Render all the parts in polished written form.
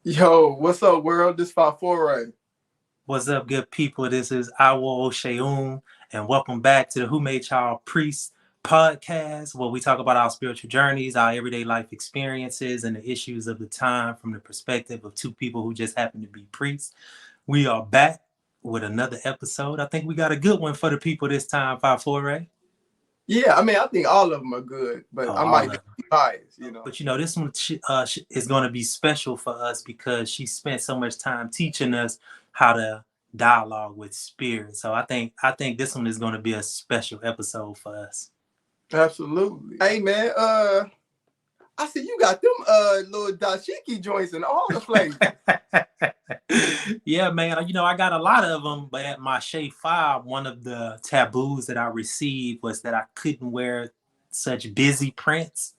Yo, what's up, world? This 5-4. What's up, good people? This is Awo Sheun, and welcome back to the Who Made Y'all Priest podcast, where we talk about our spiritual journeys, our everyday life experiences, and the issues of the time from the perspective of two people who just happen to be priests. We are back with another episode. I think we got a good one for the people this time, 5-4. Yeah, I mean, I think all of them are good, but I might be biased. But this one is going to be special for us because she spent so much time teaching us how to dialogue with spirit. So I think this one is going to be a special episode for us. Absolutely. Hey man, I see you got them little dashiki joints in all the flavors. Yeah, man. I got a lot of them, but at my Shea 5, one of the taboos that I received was that I couldn't wear such busy prints.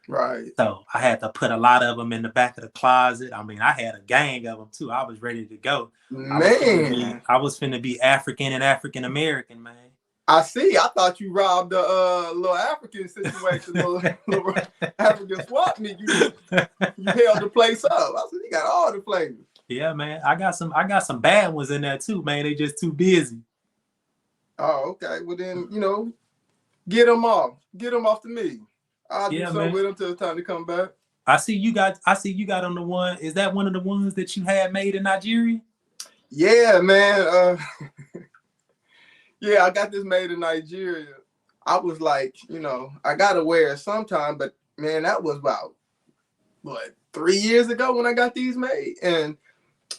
Right. So I had to put a lot of them in the back of the closet. I mean, I had a gang of them too. I was ready to go. Man, I was finna be African and African American, man. I see. I thought you robbed a little African situation, little African swap meet. You held the place up. I said you got all the flavors. Yeah, man. I got some bad ones in there too, man. They just too busy. Oh, okay. Well then, get them off. Get them off to me. I'll do something with them till it's time to come back. I see you got on the one. Is that one of the ones that you had made in Nigeria? Yeah, man. Yeah, I got this made in Nigeria. I was like, I gotta wear it sometime, but man, that was about 3 years ago when I got these made. And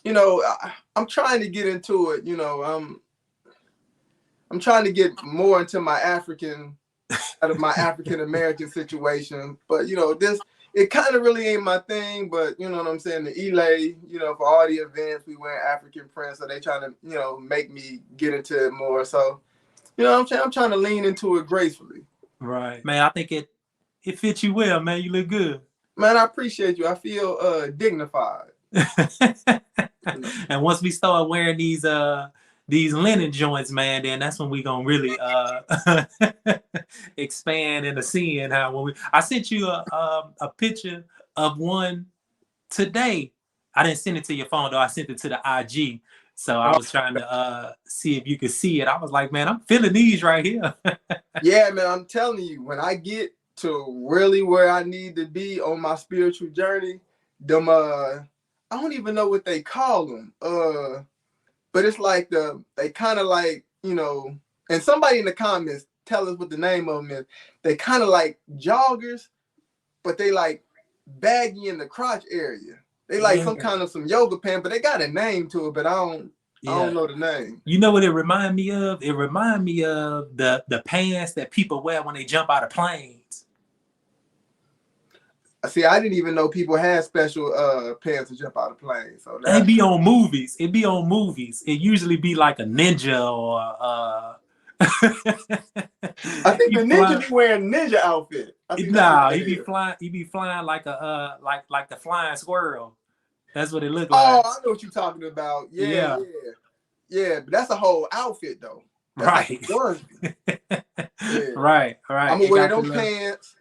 I'm trying to get into it, I'm trying to get more into my African out of my African American situation. But it kind of really ain't my thing, but you know what I'm saying? The Elay, for all the events, we wear African prints, so they trying to, make me get into it more. So, I'm trying to lean into it gracefully. Right. Man, I think it fits you well, man. You look good. Man, I appreciate you. I feel dignified. And once we start wearing these linen joints, man, then that's when we gonna really expand into seeing how I sent you a picture of one today. I didn't send it to your phone though. I sent it to the IG. So I was trying to see if you could see it. I was like, man, I'm feeling these right here. Yeah, man, I'm telling you, when I get to really where I need to be on my spiritual journey, them I don't even know what they call them. But it's like they kind of like, and somebody in the comments tell us what the name of them is. They kind of like joggers, but they like baggy in the crotch area. They like some yoga pants, but they got a name to it, but I don't know the name. You know what it remind me of? It remind me of the pants that people wear when they jump out of planes. See, I didn't even know people had special pants to jump out of planes. So they be on movies. It be on movies. It usually be like a ninja or I think the ninja be wearing ninja outfit. Nah, he be flying like a like the flying squirrel. That's what it looked like. Oh, I know what you're talking about. Yeah. But that's a whole outfit though. That's right. Right. I'm gonna wear those pants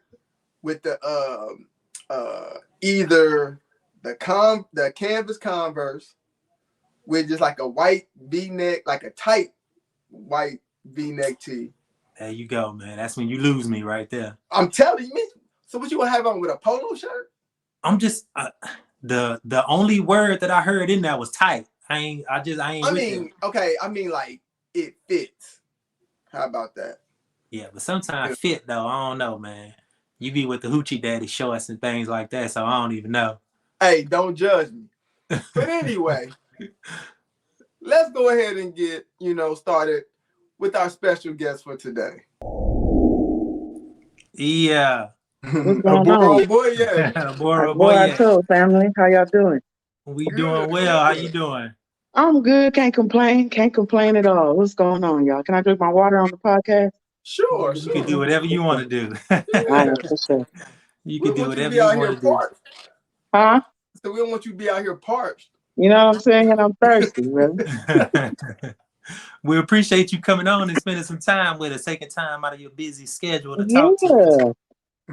with the either the canvas Converse with just like a white V-neck, like a tight white V-neck tee. There you go, man. That's when you lose me right there. I'm telling you. So what you gonna have on with a polo shirt? I'm just the only word that I heard in there was tight. I ain't. Okay. I mean, like it fits. How about that? Yeah, but sometimes fit though. I don't know, man. You be with the hoochie daddy shorts and things like that, so I don't even know. Hey, don't judge me. But anyway, let's go ahead and get started with our special guest for today. Yeah. What's going on? Boy, yeah. I told family, how y'all doing? We doing well. How you doing? I'm good. Can't complain. Can't complain at all. What's going on, y'all? Can I drink my water on the podcast? Sure. You can do whatever you want to do. For sure. You can do whatever you want to do. Huh? So we don't want you to be out here parched. You know what I'm saying? And I'm thirsty, really. We appreciate you coming on and spending some time with us, taking time out of your busy schedule to talk to us.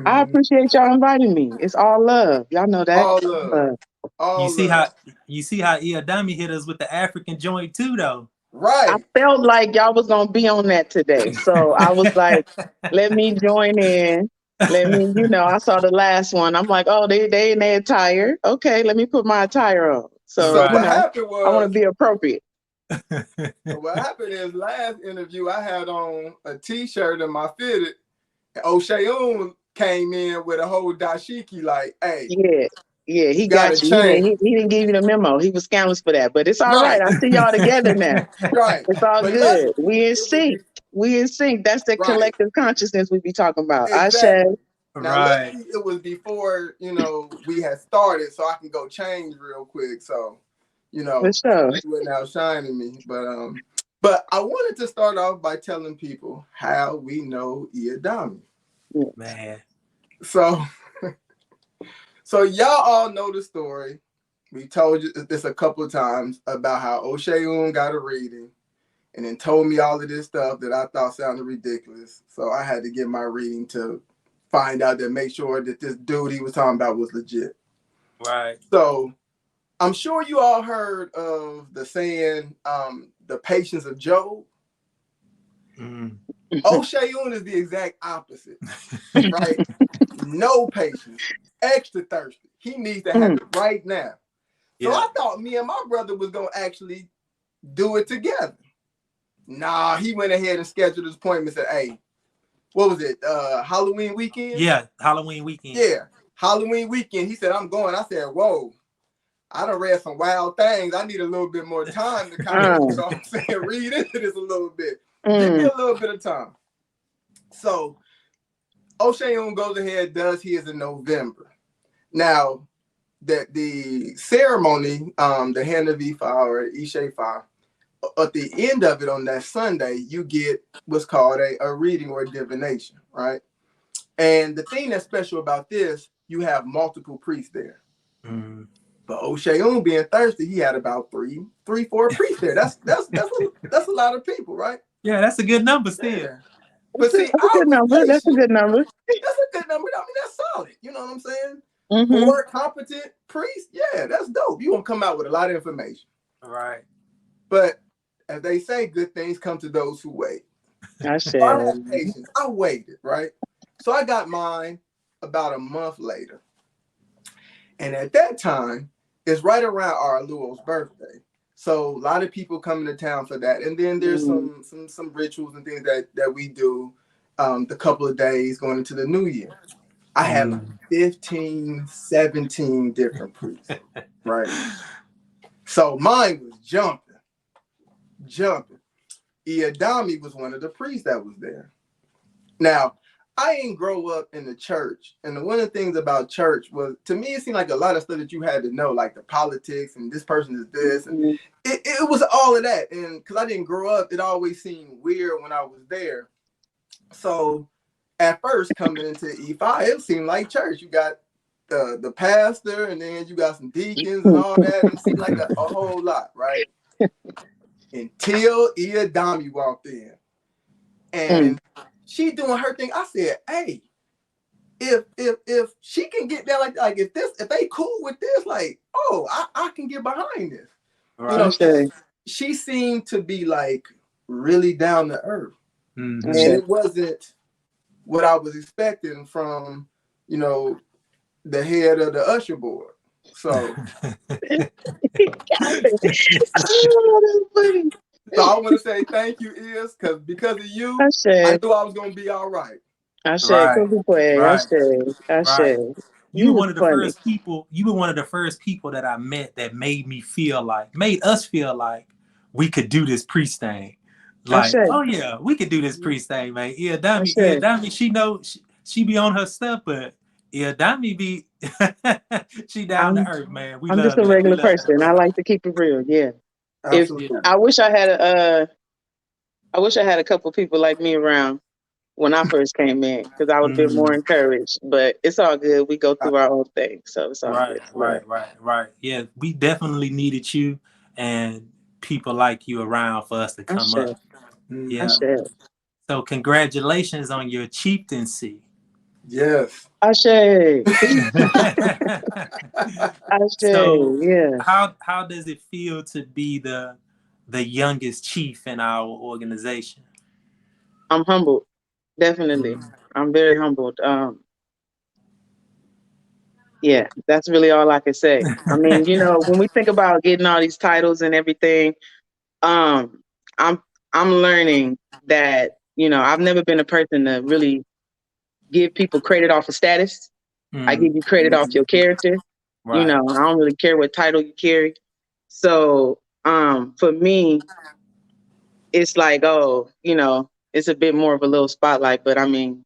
I appreciate y'all inviting me. It's all love. Y'all know that. All love. You all see of how it. Iya Dami hit us with the African joint too, though. I Right. felt like y'all was gonna be on that today, so I was like, let me join in. Let me, I saw the last one. I'm like, oh, they in their attire. Okay, let me put my attire on. So, So Right. what happened I want to was, be appropriate. so what happened is last interview I had on a t-shirt and my fitted. And O'Sheaun came in with a whole dashiki like, hey, Yeah, yeah, you he gotta got you. change. He didn't give you the memo. He was scandalous for that, but it's all right. Right, I see y'all together now. right. It's all But good. luckily We in it was sync. We in sync. That's the right, collective consciousness we be talking about. Ashe, exactly. Now Right. luckily it was before, we had started, so I can go change real quick. So, for sure. he wasn't outshining me. But I wanted to start off by telling people how we know Iya Dami. Man. So so y'all all know the story. We told you this a couple of times about how O'Sheaun got a reading and then told me all of this stuff that I thought sounded ridiculous. So I had to get my reading to find out that make sure that this dude he was talking about was legit. Right. So I'm sure you all heard of the saying, the patience of Job. Mm. O'Sheaun is the exact opposite, right? No patience, extra thirsty. He needs to have it right now. So Yeah. I thought me and my brother was gonna actually do it together. Nah, he went ahead and scheduled his appointment. Said, "Hey, what was it? Halloween weekend? Yeah. Halloween weekend. Yeah, Halloween weekend." He said, "I'm going." I said, "Whoa, I done read some wild things. I need a little bit more time to kind of, read into this a little bit. Give me a little bit of time." So O'Sheaun goes ahead, does his in November. Now, that the ceremony, the hand of Ifa or Ishefa, at the end of it on that Sunday, you get what's called a reading or a divination, right? And the thing that's special about this, you have multiple priests there. Mm. But O'Sheaun being thirsty, he had about four priests there. That's a lot of people, right? Yeah, that's a good number still. Yeah. But see, That's a I good was number. That's a patient. good number. That's a good number. I mean, that's solid. You know what I'm saying? Mm-hmm. 4 competent priests, yeah, that's dope. You won't come out with a lot of information. Right. But as they say, good things come to those who wait. I So I said, had patience. I waited, right? So I got mine about a month later. And at that time, it's right around our Luo's birthday. So a lot of people come into town for that. And then there's some rituals and things that we do the couple of days going into the new year. I had like 15, 17 different priests, right? So mine was jumping. Iya Dami was one of the priests that was there. Now, I didn't grow up in the church. And one of the things about church was, to me, it seemed like a lot of stuff that you had to know, like the politics and this person is this. And it was all of that. And because I didn't grow up, it always seemed weird when I was there. So at first, coming into E5, it seemed like church. You got the pastor, and then you got some deacons and all that. And it seemed like a whole lot, right? Until Iya Dami walked in. And she doing her thing. I said, hey, if she can get that, like if they cool with this, like, oh, I can get behind this. Right. She seemed to be like really down to earth. Mm-hmm. And it wasn't what I was expecting from, the head of the usher board. So so I want to say thank you, because of you, I knew I was gonna be all right. I said, I said, You were you was one of the funny. first people. You were one of the first people that I met that made us feel like we could do this priest thing. Like, oh yeah, we could do this priest thing, man. Iya Dami, she be on her stuff, but Iya Dami be she down to earth, man. We I'm just love a that. We regular love person. that. I like to keep it real. Yeah. If Absolutely. I wish I had a couple people like me around when I first came in, because I would have been more encouraged. But it's all good. We go through our own thing, so it's all good. Right. Yeah, we definitely needed you and people like you around for us to come up. Yeah. So congratulations on your chieftaincy. Yes. Ashe. Ashe. So Yeah. how does it feel to be the youngest chief in our organization? I'm humbled. Definitely. I'm very humbled. Yeah, that's really all I can say. I mean, when we think about getting all these titles and everything, um, I'm I'm learning that, I've never been a person to really give people credit off of status. I give you credit off your character. Right. I don't really care what title you carry. So, for me, it's like, oh, it's a bit more of a little spotlight, but I mean,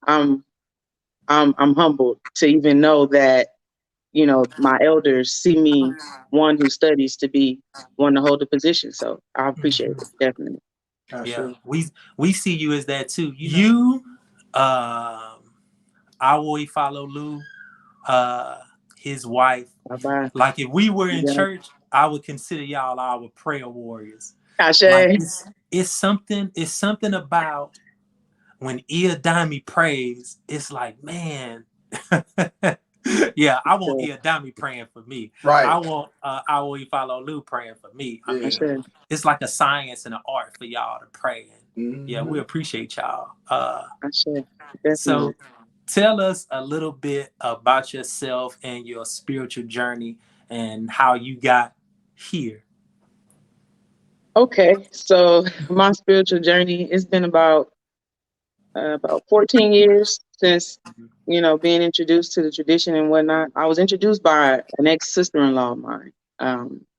I'm I'm humbled to even know that, my elders see me one who studies to be one to hold the position. So I appreciate it, definitely. Yeah, we see you as that too. You, Awo follow Lou, his wife. Bye bye. Like if we were in Yeah. church, I would consider y'all our prayer warriors. Like Ashe. it's something about when Iya Dami prays, it's like, man, yeah, I want Iya Dami praying for me. Right. I want Aoi Follow Lou praying for me. I mean, Ashe. it's like a science and an art for y'all to pray. And yeah, Mm-hmm. we appreciate y'all. Ashe. So Definitely. tell us a little bit about yourself and your spiritual journey and how you got here. Okay. So my spiritual journey, it's been about 14 years since, being introduced to the tradition and whatnot. I was introduced by an ex-sister-in-law of mine.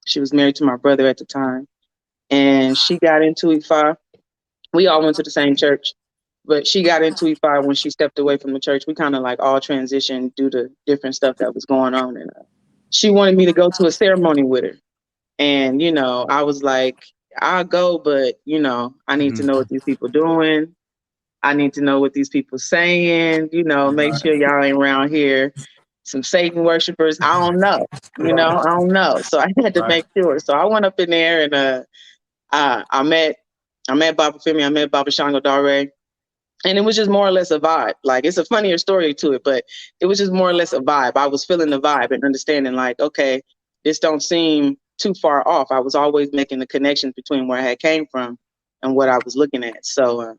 She was married to my brother at the time, and she got into Ifa. We all went to the same church, but she got into Ifa when she stepped away from the church. We kind of like all transitioned due to different stuff that was going on. And she wanted me to go to a ceremony with her. And, I was like, I'll go, but, I need to know what these people doing. I need to know what these people saying, make sure y'all ain't around here some Satan worshipers. I don't know. I don't know. So I had to make sure. So I went up in there and I met Obafemi, I met Baba Shango Dare. And it was just more or less a vibe. Like it's a funnier story to it, but it was just more or less a vibe. I was feeling the vibe and understanding like, okay, this don't seem too far off. I was always making the connections between where I had came from and what I was looking at. So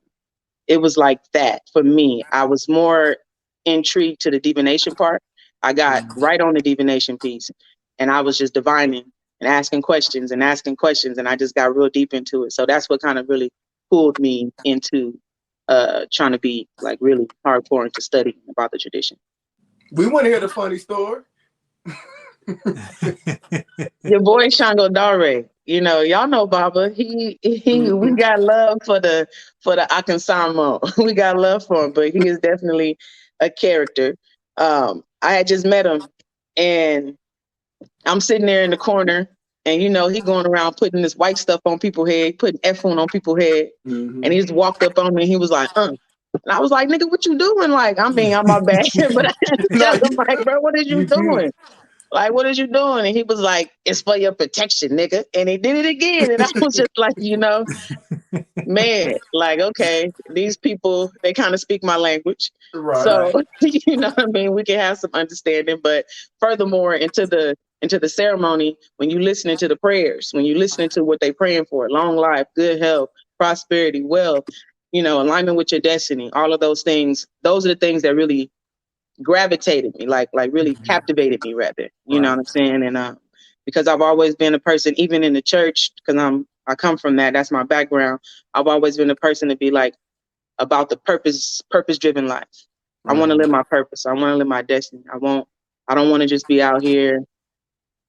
it was like that for me. I was more intrigued to the divination part. I got right on the divination piece and I was just divining and asking questions and asking questions. And I just got real deep into it. So that's what kind of really pulled me into trying to be like really hardcore into studying about the tradition. We want to hear the funny story. Your boy Shango Dare, y'all know Baba. We got love for the Akansamo. We got love for him, but he is definitely a character. I had just met him, and I'm sitting there in the corner, and he going around putting this white stuff on people's head, putting F-1 on people's head, and he just walked up on me, and he was like, And I was like, nigga, what you doing? Like, I mean, I'm my bad, but I had to tell him, like, bro, what is you doing? Like, what is you doing? And he was like, it's for your protection, nigga. And he did it again. And I was just like, man, like, okay, these people, they kind of speak my language. Right. So, you know what I mean? We can have some understanding. But furthermore, into the ceremony, when you listening to the prayers, when you listening to what they praying for, long life, good health, prosperity, wealth, alignment with your destiny, all of those things, those are the things that really gravitated me, like really captivated me rather, you know what I'm saying? And because I've always been a person, even in the church, because I come from that's my background. I've always been a person to be like about the purpose driven life. I want to live my purpose. I want to live my destiny. I don't want to just be out here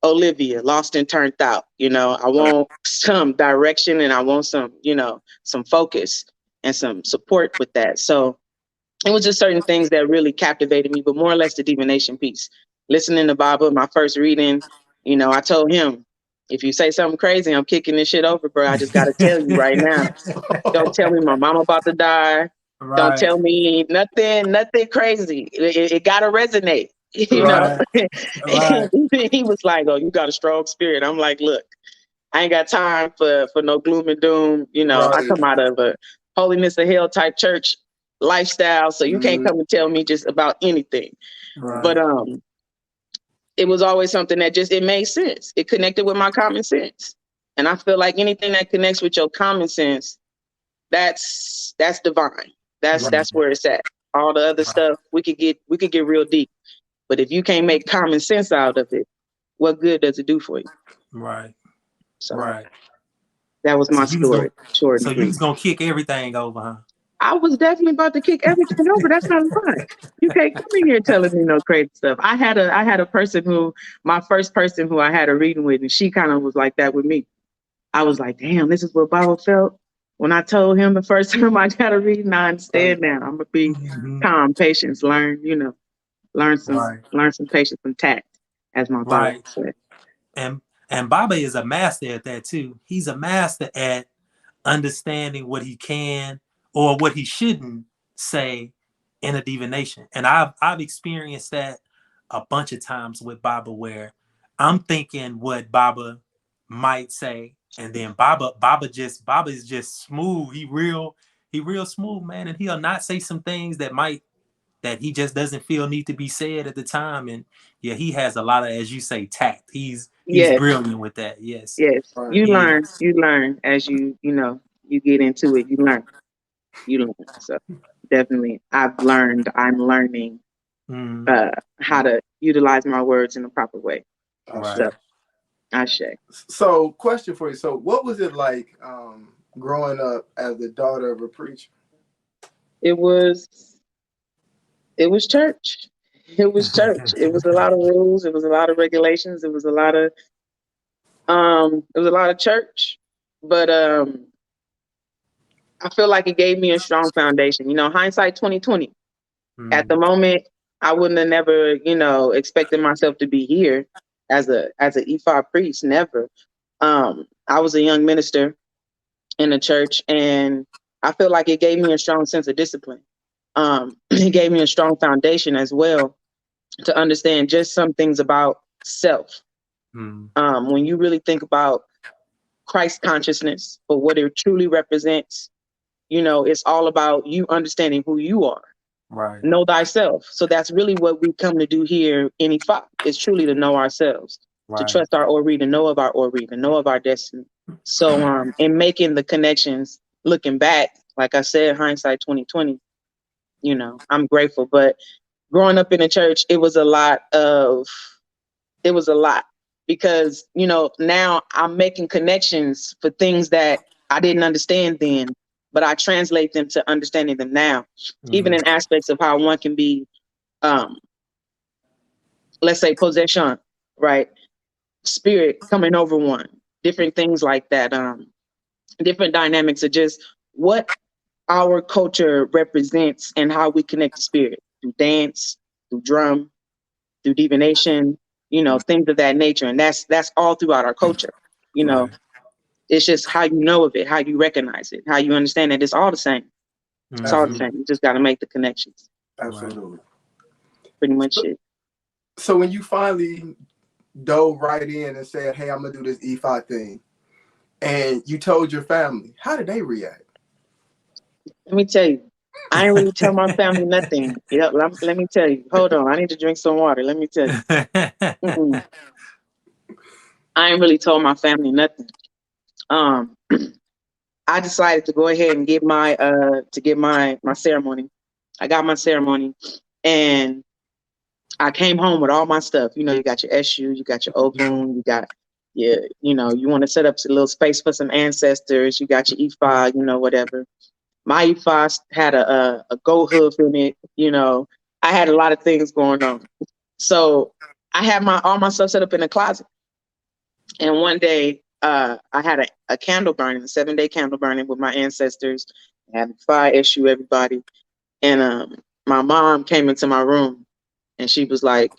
Olivia, lost and turned out. I want some direction and I want some, some focus and some support with that. So it was just certain things that really captivated me, but more or less the divination piece. Listening to Baba, my first reading, I told him, if you say something crazy, I'm kicking this shit over, bro. I just got to tell you right now. Don't tell me my mama about to die. Right. Don't tell me nothing crazy. It got to resonate, know? Right. He was like, oh, you got a strong spirit. I'm like, look, I ain't got time for no gloom and doom. I come out of a holiness of hell type church. lifestyle, so you can't come and tell me just about anything. Right. But it was always something that just, it made sense. It connected with my common sense. And I feel like anything that connects with your common sense, that's divine. That's where it's at. All the other stuff we could get real deep. But if you can't make common sense out of it, what good does it do for you? Right. So Right. that was my story, short and So you brief. was gonna kick everything over, huh? I was definitely about to kick everything over. That's not fun. You can't come in here telling me no crazy stuff. I had a person who, my first person who I had a reading with, and she kind of was like that with me. I was like, damn, this is what Bible felt when I told him the first time I got a reading. I understand now. I'm gonna be calm, patience, learn some patience and tact, as my Bible said. And Baba is a master at that too. He's a master at understanding what he can or what he shouldn't say in a divination. And I've experienced that a bunch of times with Baba, where I'm thinking what Baba might say, and then Baba is just smooth. He real smooth, man, and he'll not say some things that he just doesn't feel need to be said at the time. And yeah, he has a lot of, as you say, tact. He's brilliant with that. Yes. Yes. You learn as you get into it. You learn. So definitely I'm learning how to utilize my words in the proper way. Right. So question for you. So what was it like growing up as the daughter of a preacher? It was church. It was church. It was a lot of rules. It was a lot of regulations. It was a lot of church. But I feel like it gave me a strong foundation. Hindsight 2020. At the moment, I wouldn't have never, expected myself to be here as a Ifa priest. Never. I was a young minister in the church, and I feel like it gave me a strong sense of discipline. It gave me a strong foundation as well to understand just some things about self. When you really think about Christ consciousness or what it truly represents, it's all about you understanding who you are. Right. Know thyself. So that's really what we come to do here in Ifa. It's truly to know ourselves, to trust our Ori, to know of our Ori, to know of our destiny. So in making the connections, looking back, like I said, hindsight 2020, I'm grateful. But growing up in the church, it was a lot because, now I'm making connections for things that I didn't understand then, but I translate them to understanding them now, even in aspects of how one can be, let's say, possession, right? Spirit coming over one, different things like that, different dynamics of just what our culture represents and how we connect to spirit through dance, through drum, through divination, things of that nature. And that's all throughout our culture. It's just how you know of it, how you recognize it, how you understand it. It's all the same. It's all the same. You just got to make the connections. Absolutely. Pretty much it. So when you finally dove right in and said, hey, I'm going to do this E5 thing, and you told your family, how did they react? Let me tell you. I ain't really tell my family nothing. Let me tell you. Hold on. I need to drink some water. Let me tell you. I ain't really told my family nothing. I decided to go ahead and get my ceremony. I got my ceremony, and I came home with all my stuff. You got your SU, you got your Ogun, you got you want to set up a little space for some ancestors. You got your Ifa, whatever. My Ifa had a goat hoof in it. I had a lot of things going on. So I had all my stuff set up in a closet. And one day, I had a candle burning, a 7-day candle burning with my ancestors. I had fire issue, everybody. And my mom came into my room, and she was like,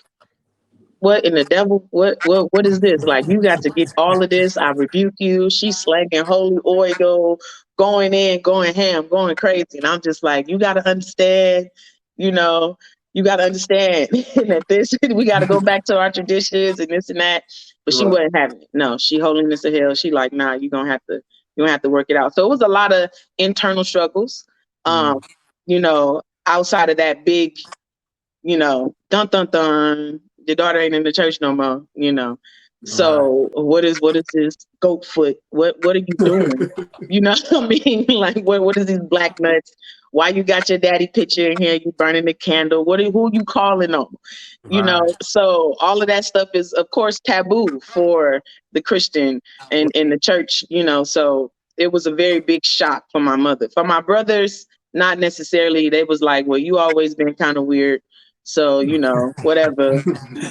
what in the devil? What is this? Like, you got to get all of this. I rebuke you. She's slanging holy oil, going in, going ham, going crazy. And I'm just like, you got to understand, you got to understand that we got to go back to our traditions and this and that. But she wasn't having it. No, she holiness of hell. She like, nah, you're going to have to work it out. So it was a lot of internal struggles. outside of that big, dun dun dun, your daughter ain't in the church no more. Right. So what is this goat foot? What are you doing? You know what I mean? Like what is these black nuts? Why you got your daddy picture in here? You burning the candle? Who you calling on? Right. So all of that stuff is of course taboo for the Christian and the church, so it was a very big shock for my mother. For my brothers, not necessarily. They was like, well, you always been kind of weird. So, whatever.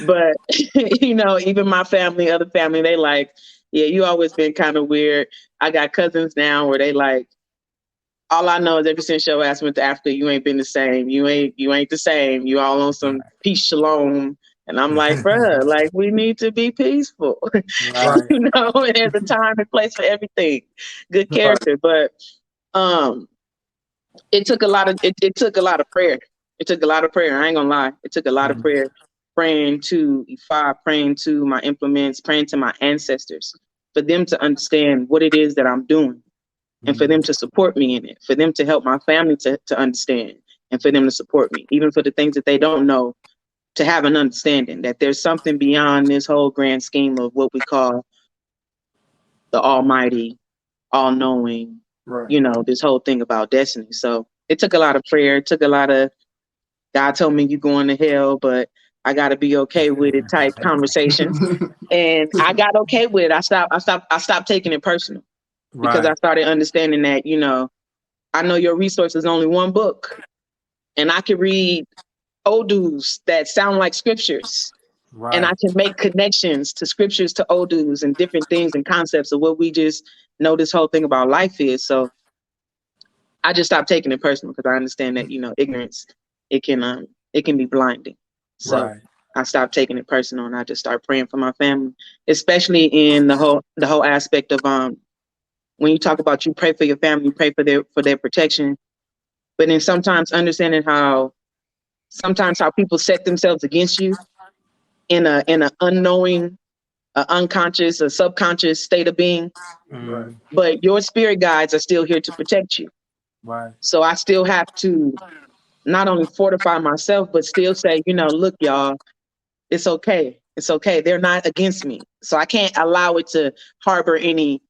But, even my family, other family, they like, yeah, you always been kind of weird. I got cousins now where they like, all I know is ever since your ass went to Africa, you ain't been the same. You ain't the same. You all on some peace shalom. And I'm like, bruh, like we need to be peaceful. Right. And there's a time and place for everything. Good character. But it took a lot of it took a lot of prayer. It took a lot of prayer. I ain't gonna lie. It took a lot of prayer. Praying to Ifa, praying to my implements, praying to my ancestors for them to understand what it is that I'm doing and for them to support me in it, for them to help my family to understand and for them to support me, even for the things that they don't know, to have an understanding that there's something beyond this whole grand scheme of what we call the almighty, all-knowing, this whole thing about destiny. So it took a lot of prayer. It took a lot of, God told me you going to hell, but I got to be okay with it type conversations. And I got okay with it. I stopped taking it personal because I started understanding that, I know your resource is only one book and I can read odus that sound like scriptures. Right. And I can make connections to scriptures, to odus and different things and concepts of what we just know this whole thing about life is. So I just stopped taking it personal because I understand that, ignorance, it can be blinding. So I stopped taking it personal and I just started praying for my family, especially in the whole aspect of when you talk about you pray for your family, you pray for their protection, but then sometimes understanding how people set themselves against you in an unknowing, unconscious, a subconscious state of being. But your spirit guides are still here to protect you. Right. So I still have to not only fortify myself, but still say, look, y'all, it's okay. It's okay. They're not against me. So I can't allow it to harbor any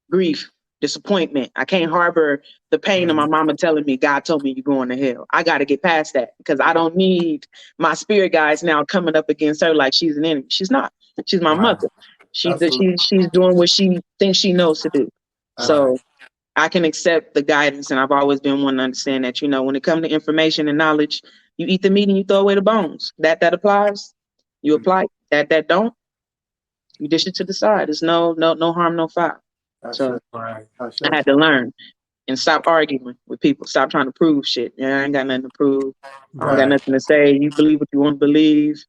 grief, disappointment. I can't harbor the pain of my mama telling me, God told me you're going to hell. I got to get past that because I don't need my spirit guides now coming up against her like she's an enemy. She's not. She's my mother. She's doing what she thinks she knows to do. So I can accept the guidance, and I've always been one to understand that, when it comes to information and knowledge, you eat the meat and you throw away the bones. That applies. You apply it. That don't, you dish it to the side. There's no harm, no foul. So I had to learn and stop arguing with people. Stop trying to prove shit. Yeah, I ain't got nothing to prove. I don't got nothing to say. You believe what you want to believe.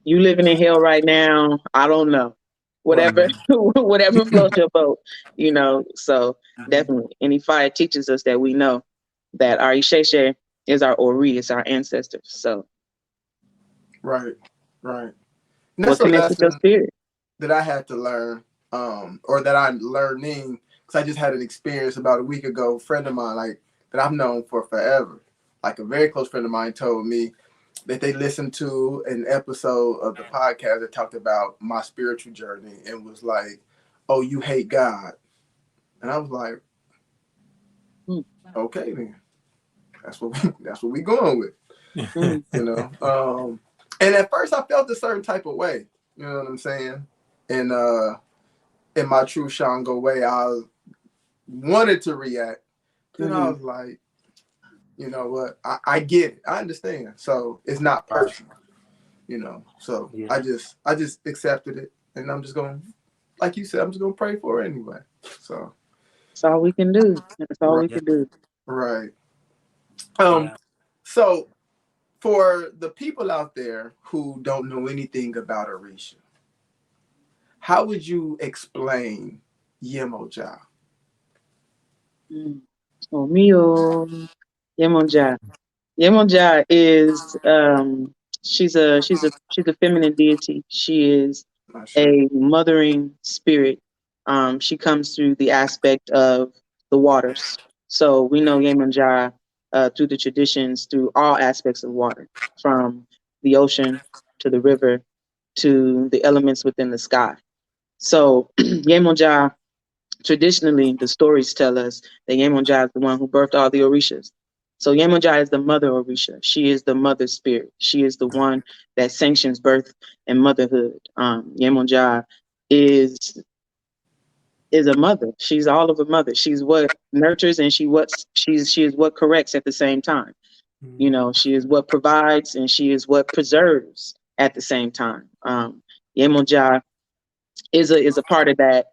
You living in hell right now. I don't know. Whatever, whatever floats your boat, So definitely, any fire teaches us that we know that our Isheshe is our Ori, is our ancestors. So, right. And what that's a connects with your lesson spirit that I had to learn, or that I'm learning, because I just had an experience about a week ago. A friend of mine, like that I've known for forever, like a very close friend of mine, told me that they listened to an episode of the podcast that talked about my spiritual journey and was like, "Oh, you hate God," and I was like, "Okay, then that's what we going with," And at first, I felt a certain type of way. You know what I'm saying? And in my true Shango way, I wanted to react. Then I was like, you know what? I get it. I understand. So it's not personal. So I just accepted it, and I'm just gonna, like you said, I'm just gonna pray for it anyway. So that's all we can do. That's all we can do. Right. So for the people out there who don't know anything about Orisha, how would you explain Yemoja? Oh, mio, Yemoja. Yemoja is she's a feminine deity. She is a mothering spirit. She comes through the aspect of the waters. So we know Yemoja through the traditions, through all aspects of water, from the ocean to the river to the elements within the sky. So Yemoja, traditionally, the stories tell us that Yemoja is the one who birthed all the Orishas. So Yemoja is the mother Orisha. She is the mother spirit. She is the one that sanctions birth and motherhood. Yemoja is is a mother. She's all of a mother. She's what nurtures and she is what corrects at the same time. You Mm. know, she is what provides and she is what preserves at the same time. Yemoja is a part of that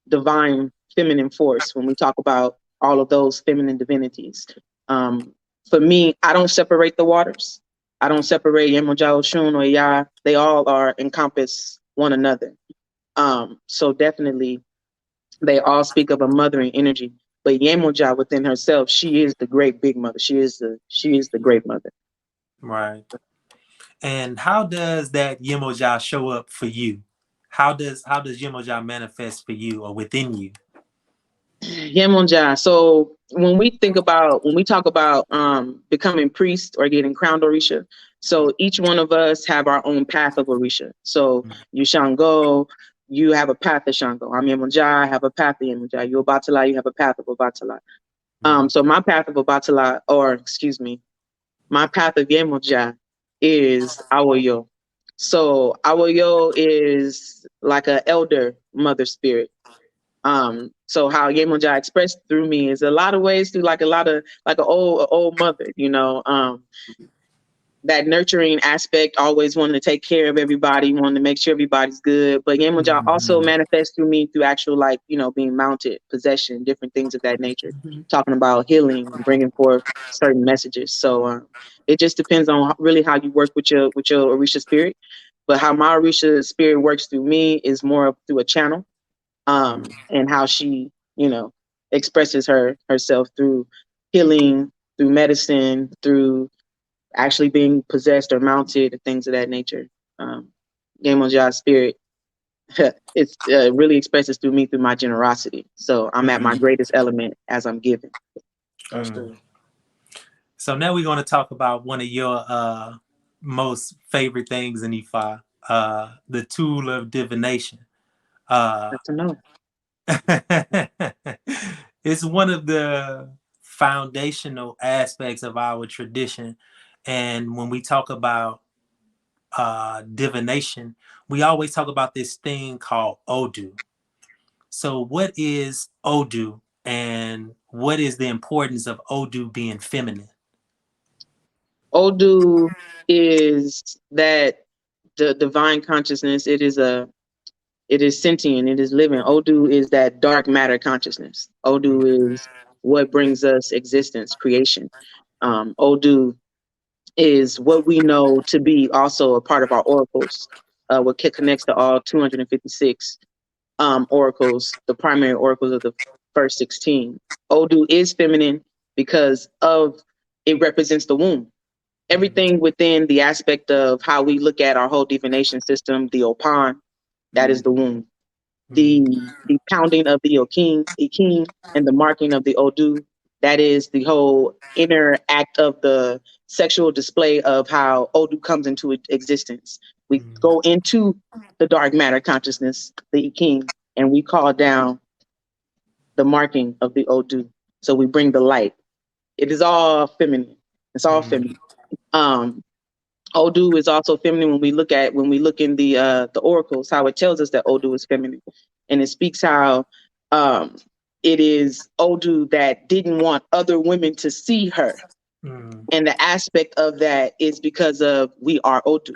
divine feminine force when we talk about all of those feminine divinities. Um, for me, I don't separate the waters. I don't separate Yemoja, Oshun, or Ya. They all are encompass one another. So definitely they all speak of a mothering energy. But Yemoja within herself, she is the great big mother. She is the great mother. Right. And how does that Yemoja show up for you? How does Yemoja manifest for you or within you? Yemonja. So when we talk about becoming priest or getting crowned Orisha, so each one of us have our own path of Orisha. So you Shango, you have a path of Shango. I'm Yemonja, I have a path of Yemonja. You Obatala, you have a path of Obatala. Mm. So my path of Obatala, or excuse me, my path of Yemonja is Awoyo. So Awoyo is like an elder mother spirit. So how Yemoja expressed through me is a lot of ways through like a lot of like an old mother, you know, that nurturing aspect, always wanting to take care of everybody, wanting to make sure everybody's good. But Yemoja also Mhm. manifests through me through actual like, you know, being mounted, possession, different things of that nature, Mhm. talking about healing and bringing forth certain messages. So it just depends on really how you work with your Orisha spirit. But how my Orisha spirit works through me is more through a channel, and how she, you know, expresses herself through healing, through medicine, through actually being possessed or mounted, and things of that nature. Game on Job spirit, it's really expresses through me through my generosity. So I'm at my Mm. greatest element as I'm giving. Mm. So now we're going to talk about one of your most favorite things in Ifa, the tool of divination. Uh, That's a no. it's one of the foundational aspects of our tradition. And when we talk about divination, we always talk about this thing called Odu. So, what is Odu and what is the importance of Odu being feminine? Odu is that the divine consciousness. It is sentient, it is living. Odu is that dark matter consciousness. Odu is what brings us existence, creation. Odu is what we know to be also a part of our oracles, what connects to all 256 oracles, the primary oracles of the first 16. Odu is feminine because of it represents the womb. Everything within the aspect of how we look at our whole divination system, the Opan, that is the womb. The pounding of the Iking, and the marking of the Odu, that is the whole inner act of the sexual display of how Odu comes into existence. We go into the dark matter consciousness, the Iking, and we call down the marking of the Odu. So we bring the light. It is all feminine. It's all feminine. Um, Odu is also feminine when we look in the oracles, how it tells us that Odu is feminine. And it speaks how um it is Odu that didn't want other women to see her. Mm. And the aspect of that is because of we are Odu.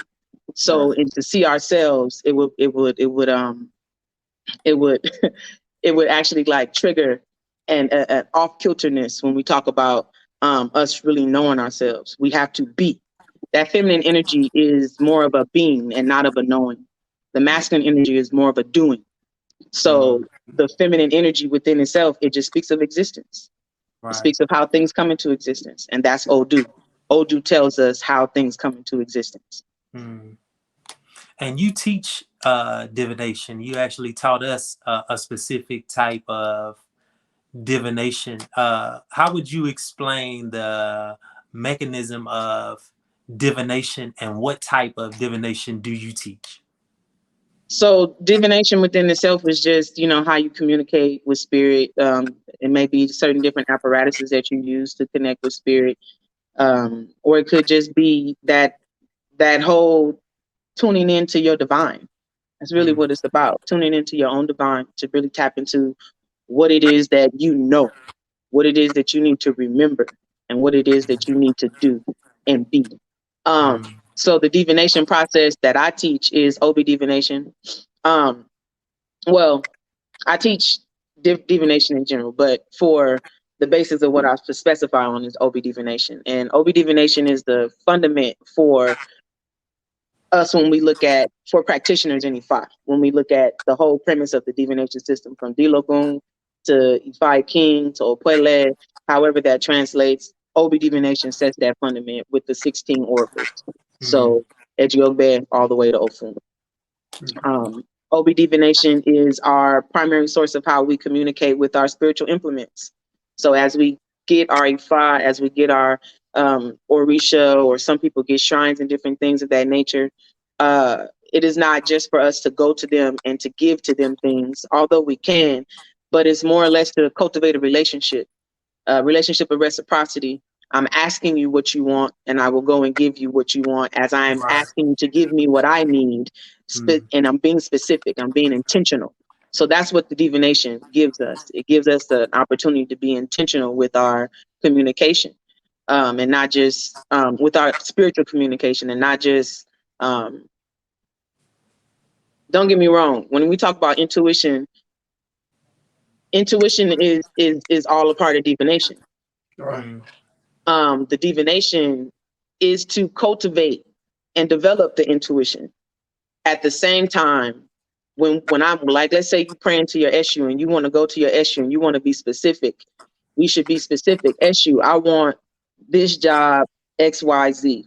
So and to see ourselves, it would it would actually like trigger an off kilterness when we talk about us really knowing ourselves. We have to be. That feminine energy is more of a being and not of a knowing. The masculine energy is more of a doing. So the feminine energy within itself, it just speaks of existence. It Right. speaks of how things come into existence. And that's Odu. Odu tells us how things come into existence. Mm. And you teach divination. You actually taught us a specific type of divination. How would you explain the mechanism of divination, and what type of divination do you teach? So divination within itself is just, how you communicate with spirit. It may be certain different apparatuses that you use to connect with spirit. Or it could just be that whole tuning into your divine. That's really what it's about. Tuning into your own divine to really tap into what it is that what it is that you need to remember, and what it is that you need to do and be. So the divination process that I teach is OB divination. Well, I teach divination in general, but for the basis of what I specify on is OB divination. And OB divination is the fundament for us when we look at, for practitioners in Ifa, when we look at the whole premise of the divination system, from Dilogun to Ifa King to Opwele, however that translates, OB divination sets that fundament with the 16 oracles. So Ejiogbe all the way to Ofun. OB divination is our primary source of how we communicate with our spiritual implements. So as we get our Ifa, as we get our Orisha, or some people get shrines and different things of that nature, it is not just for us to go to them and to give to them things, although we can, but it's more or less to cultivate a relationship of reciprocity. I'm asking you what you want, and I will go and give you what you want, as I'm asking you to give me what I need. And I'm being specific, I'm being intentional. So that's what the divination gives us. It gives us the opportunity to be intentional with our communication, and not just with our spiritual communication, and not just, don't get me wrong, when we talk about intuition is all a part of divination. Right. The divination is to cultivate and develop the intuition. At the same time, when I'm like, let's say you pray into your SU and you want to go to your SU and you want to be specific, we should be specific. SU, I want this job, XYZ.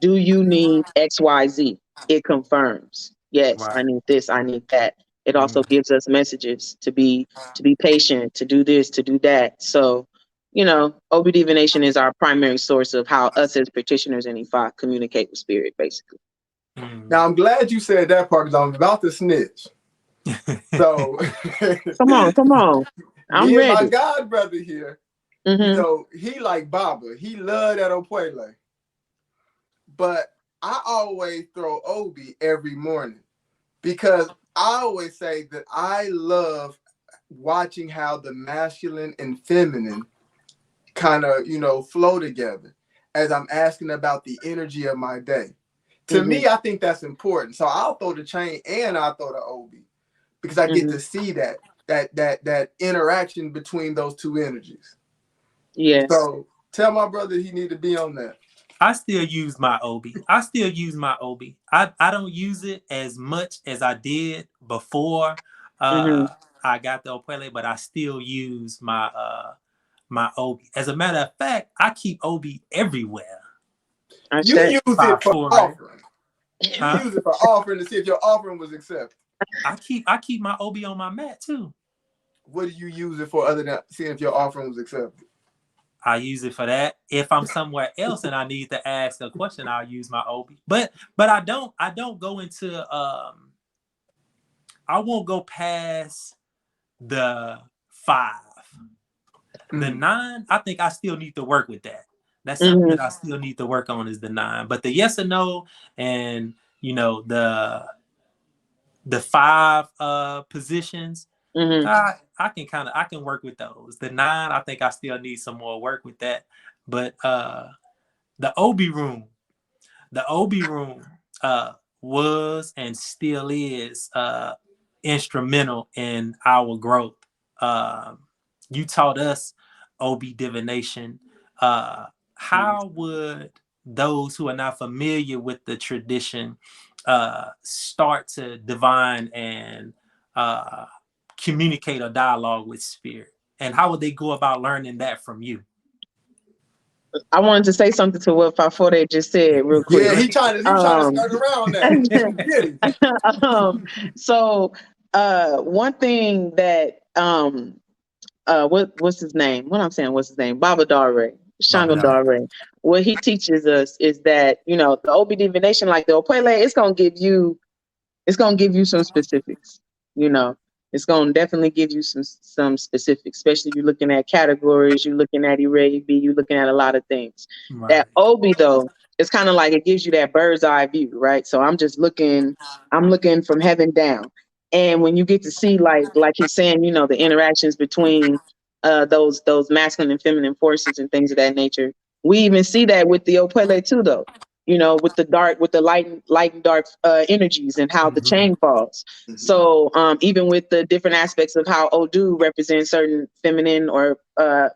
Do you need XYZ? It confirms. Yes, I need this, I need that. It also gives us messages to be patient, to do this, to do that. So, OB divination is our primary source of how us as practitioners in Ifa communicate with spirit, basically. Now, I'm glad you said that part, because I'm about to snitch. So, come on. I'm me ready. and my god brother here, he like Baba. He loved that Opwele. But I always throw Obi every morning, because I always say that I love watching how the masculine and feminine kind of, flow together as I'm asking about the energy of my day. To me, I think that's important. So I'll throw the chain and I'll throw the Obi, because I get to see that interaction between those two energies. Yes. So tell my brother he need to be on that. I still use my Obi. I don't use it as much as I did before I got the Opwele, but I still use my my Obi. As a matter of fact, I keep Obi everywhere. You use it for offering. You use it for offering to see if your offering was accepted. I keep my Obi on my mat too. What do you use it for other than seeing if your offering was accepted? I use it for that. If I'm somewhere else and I need to ask a question, I'll use my Obi. But I don't go into I won't go past the 5. The 9, I think I still need to work with that. That's something that I still need to work on, is the 9. But the yes or no, and the 5 positions, I can work with those. The 9, I think I still need some more work with that. But the OB room was and still is instrumental in our growth. You taught us OB divination. How would those who are not familiar with the tradition start to divine and communicate or dialogue with spirit? And how would they go about learning that from you? I wanted to say something to what Fafore just said real quick. Yeah, he's trying to skirt around that. So one thing that what's his name? What I'm saying, what's his name? Baba Dare, Baba Shango Dara. Dare. What he teaches us is that, you know, the OB divination, like the Opele, it's gonna give you some specifics. You know, it's gonna definitely give you some specifics, especially if you're looking at categories, you're looking at array B, you're looking at a lot of things. Right. That OB though, it's kind of like it gives you that bird's eye view, right? So I'm looking from heaven down. And when you get to see like he's saying, you know, the interactions between those masculine and feminine forces and things of that nature, we even see that with the Opele too, though, you know, with the light and dark energies and how the Mhm. chain falls. So even with the different aspects of how Odu represents certain feminine or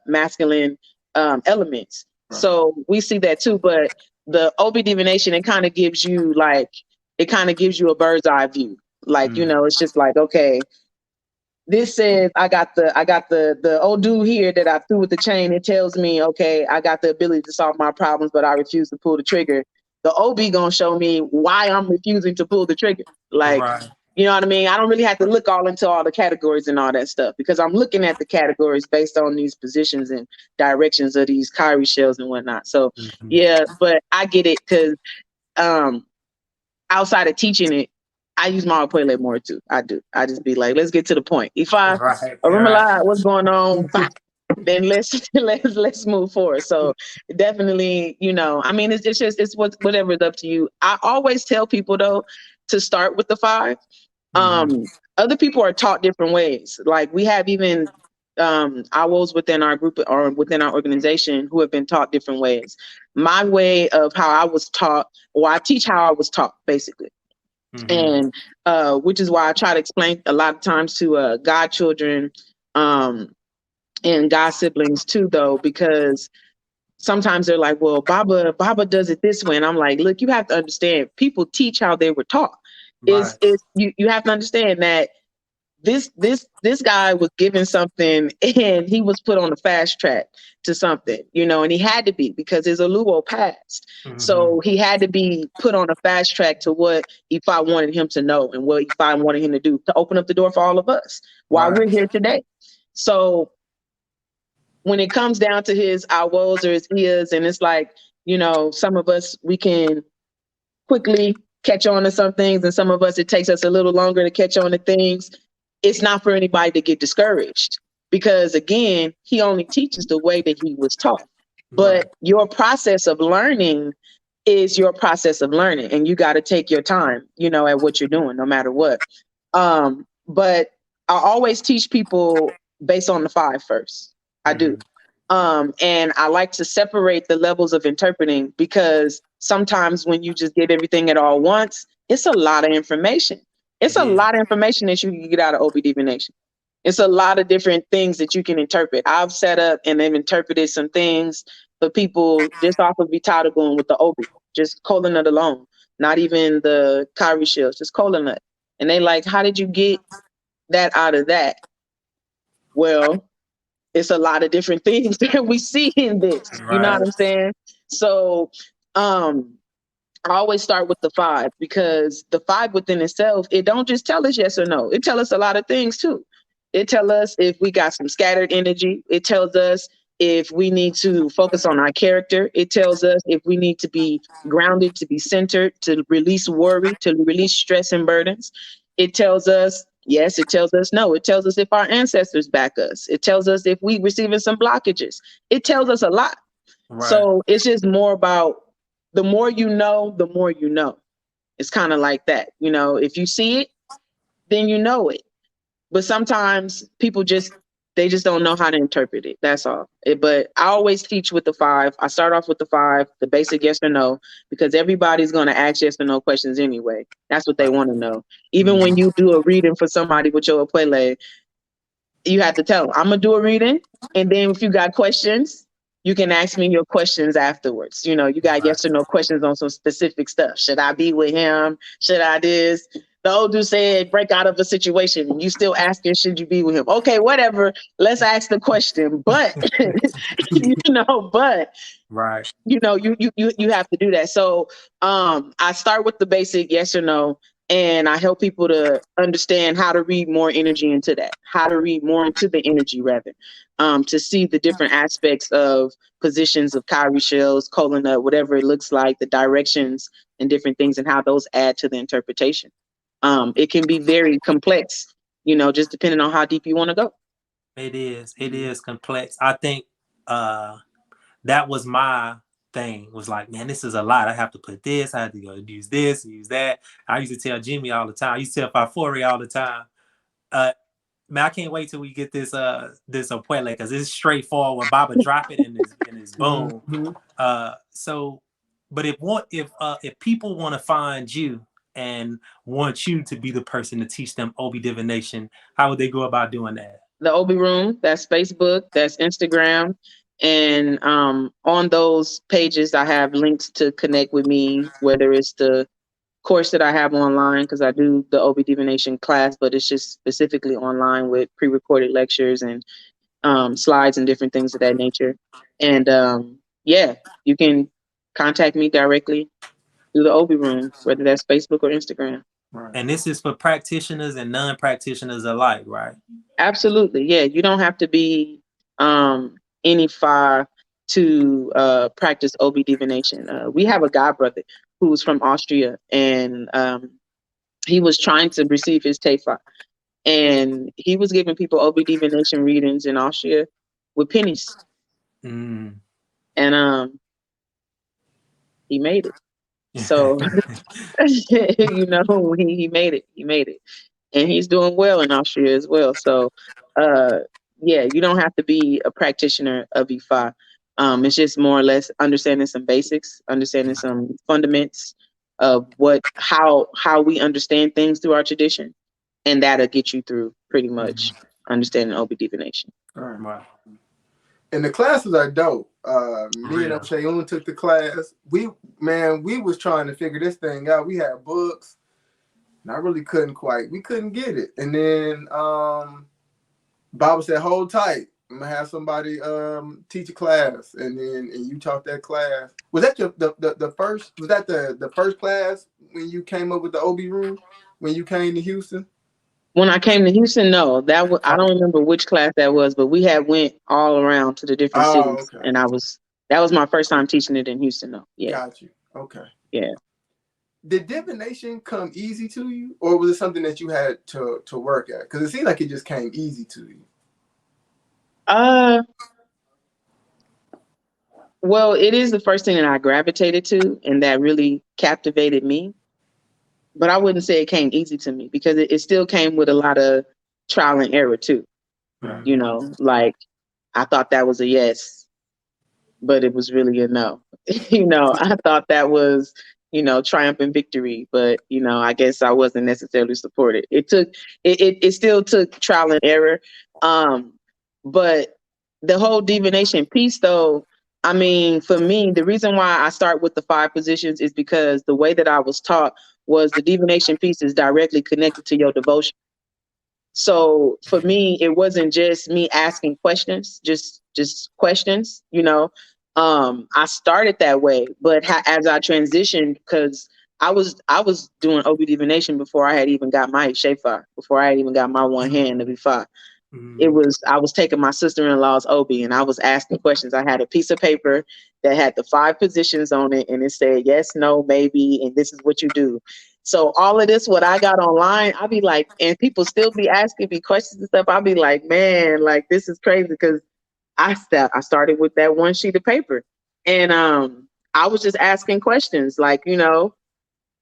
masculine elements. Right. So we see that too. But the OB divination, it kind of gives you a bird's eye view. Like, you know, it's just like, okay, this says I got the Odu here that I threw with the chain. It tells me, okay, I got the ability to solve my problems, but I refuse to pull the trigger. The OB gonna show me why I'm refusing to pull the trigger. Like, Right. you know what I mean? I don't really have to look all into all the categories and all that stuff because I'm looking at the categories based on these positions and directions of these Kyrie shells and whatnot. So Mhm. yeah, but I get it because um outside of teaching it, I use my Pele more too. I do. I just be like, let's get to the point. If I Right. Right. remember what's going on, bye, then let's move forward. So definitely, you know, I mean, it's just whatever is up to you. I always tell people though to start with the 5. Mhm. Other people are taught different ways. Like we have even owls within our group or within our organization who have been taught different ways. My way of how I was taught, or I teach how I was taught, basically. Mhm. And which is why I try to explain a lot of times to godchildren and god siblings too, though, because sometimes they're like, well, Baba does it this way. And I'm like, look, you have to understand, people teach how they were taught. Right. Is you have to understand that this guy was given something and he was put on a fast track to something, you know, and he had to be because his Aluo passed. Mhm. So he had to be put on a fast track to what Ifa wanted him to know and what Ifa wanted him to do to open up the door for all of us while Right. we're here today. So when it comes down to his owls or his ears, and it's like, you know, some of us, we can quickly catch on to some things, and some of us, it takes us a little longer to catch on to things. It's not for anybody to get discouraged because, again, he only teaches the way that he was taught. Right. But your process of learning is your process of learning, and you got to take your time, you know, at what you're doing, no matter what. But I always teach people based on the 5 first. I do. Mhm. And I like to separate the levels of interpreting because sometimes when you just get everything at all once, it's a lot of information. It's It a is. lot of information that you can get out of OB divination. It's a lot of different things that you can interpret. I've set up and they've interpreted some things for people just off of Vitada going with the OB, just colon nut alone, not even the Kyrie shells, just colon nut. And they like, how did you get that out of that? Well, it's a lot of different things that we see in this. You know what Right. I'm saying? So I always start with the 5 because the 5 within itself, it don't just tell us yes or no. It tell us a lot of things too. It tell us if we got some scattered energy. It tells us if we need to focus on our character. It tells us if we need to be grounded, to be centered, to release worry, to release stress and burdens. It tells us yes, it tells us no. It tells us if our ancestors back us. It tells us if we receiving some blockages. It tells us a lot. Right. So it's just more about the more you know, the more you know. It's kind of like that. You know, if you see it, then you know it. But sometimes people they just don't know how to interpret it. That's all. But I always teach with the 5. I start off with the 5, the basic yes or no, because everybody's going to ask yes or no questions anyway. That's what they want to know. Even when Mhm. you do a reading for somebody with your Apele, you have to tell them, I'm gonna do a reading, and then if you got questions, you can ask me your questions afterwards. You know, you got Right. yes or no questions on some specific stuff. Should I be with him? Should I this? The old dude said, break out of a situation. You still asking, should you be with him? Okay, whatever. Let's ask the question. But you know, but Right. you know, you have to do that. So I start with the basic yes or no. And I help people to understand how to read more energy into that, how to read more into the energy rather, to see the different aspects of positions of cowrie shells, colon nut, whatever it looks like, the directions and different things and how those add to the interpretation. It can be very complex, just depending on how deep you want to go. It is complex. I think that was my thing, was like, man, this is a lot. I have to put this, I have to go use this, use that. I used to tell Jimmy all the time. I used to tell Fafori all the time. Man, I can't wait till we get this Puele, because it's straightforward. Baba drop it in his boom. So, but if people want to find you and want you to be the person to teach them Obi divination, how would they go about doing that? The Obi Room, that's Facebook, that's Instagram. And on those pages, I have links to connect with me, whether it's the course that I have online, because I do the Obi divination class, but it's just specifically online with pre-recorded lectures and slides and different things of that nature. And yeah, you can contact me directly through the Obi Room, whether that's Facebook or Instagram. Right. And this is for practitioners and non-practitioners alike, right? Absolutely. Yeah. You don't have to be any far to practice Obi divination. We have a godbrother who's from Austria, and he was trying to receive his Tefa. And he was giving people Obi divination readings in Austria with pennies. And he made it. So, he made it. He made it. And he's doing well in Austria as well. So, yeah, you don't have to be a practitioner of Ifa. It's just more or less understanding some basics, understanding some fundamentals of how we understand things through our tradition, and that'll get you through pretty much understanding Obi divination. Right. And the classes are dope. Me and Shayun took the class. We was trying to figure this thing out. We had books, and I really we couldn't get it. And then Baba said, hold tight. I'm gonna have somebody teach a class, and you taught that class. Was that the first? Was that the first class when you came up with the Obi Room? When you came to Houston? When I came to Houston, no, I don't remember which class that was, but we had went all around to the different cities, and that was my first time teaching it in Houston, though. Yeah. Got you. Okay. Yeah. Did divination come easy to you, or was it something that you had to work at? Because it seemed like it just came easy to you. Well, it is the first thing that I gravitated to, and that really captivated me. But I wouldn't say it came easy to me, because it still came with a lot of trial and error too. Right. Like I thought that was a yes, but it was really a no. I thought that was, triumph and victory, but I guess I wasn't necessarily supported. It still took trial and error. But the whole divination piece, though, I mean, for me, the reason why I start with the 5 positions is because the way that I was taught was the divination piece is directly connected to your devotion. So for me, it wasn't just me asking questions, just questions, I started that way, but as I transitioned, because I was doing Obi divination before I had even got my Shefa, before I had even got my one hand to be Fa. I was taking my sister-in-law's Obi, and I was asking questions. I had a piece of paper that had the 5 positions on it, and it said yes, no, maybe, and this is what you do. So all of this, what I got online, I'll be like, and people still be asking me questions and stuff. I'll be like, man, like this is crazy, because I started with that one sheet of paper, and I was just asking questions, like,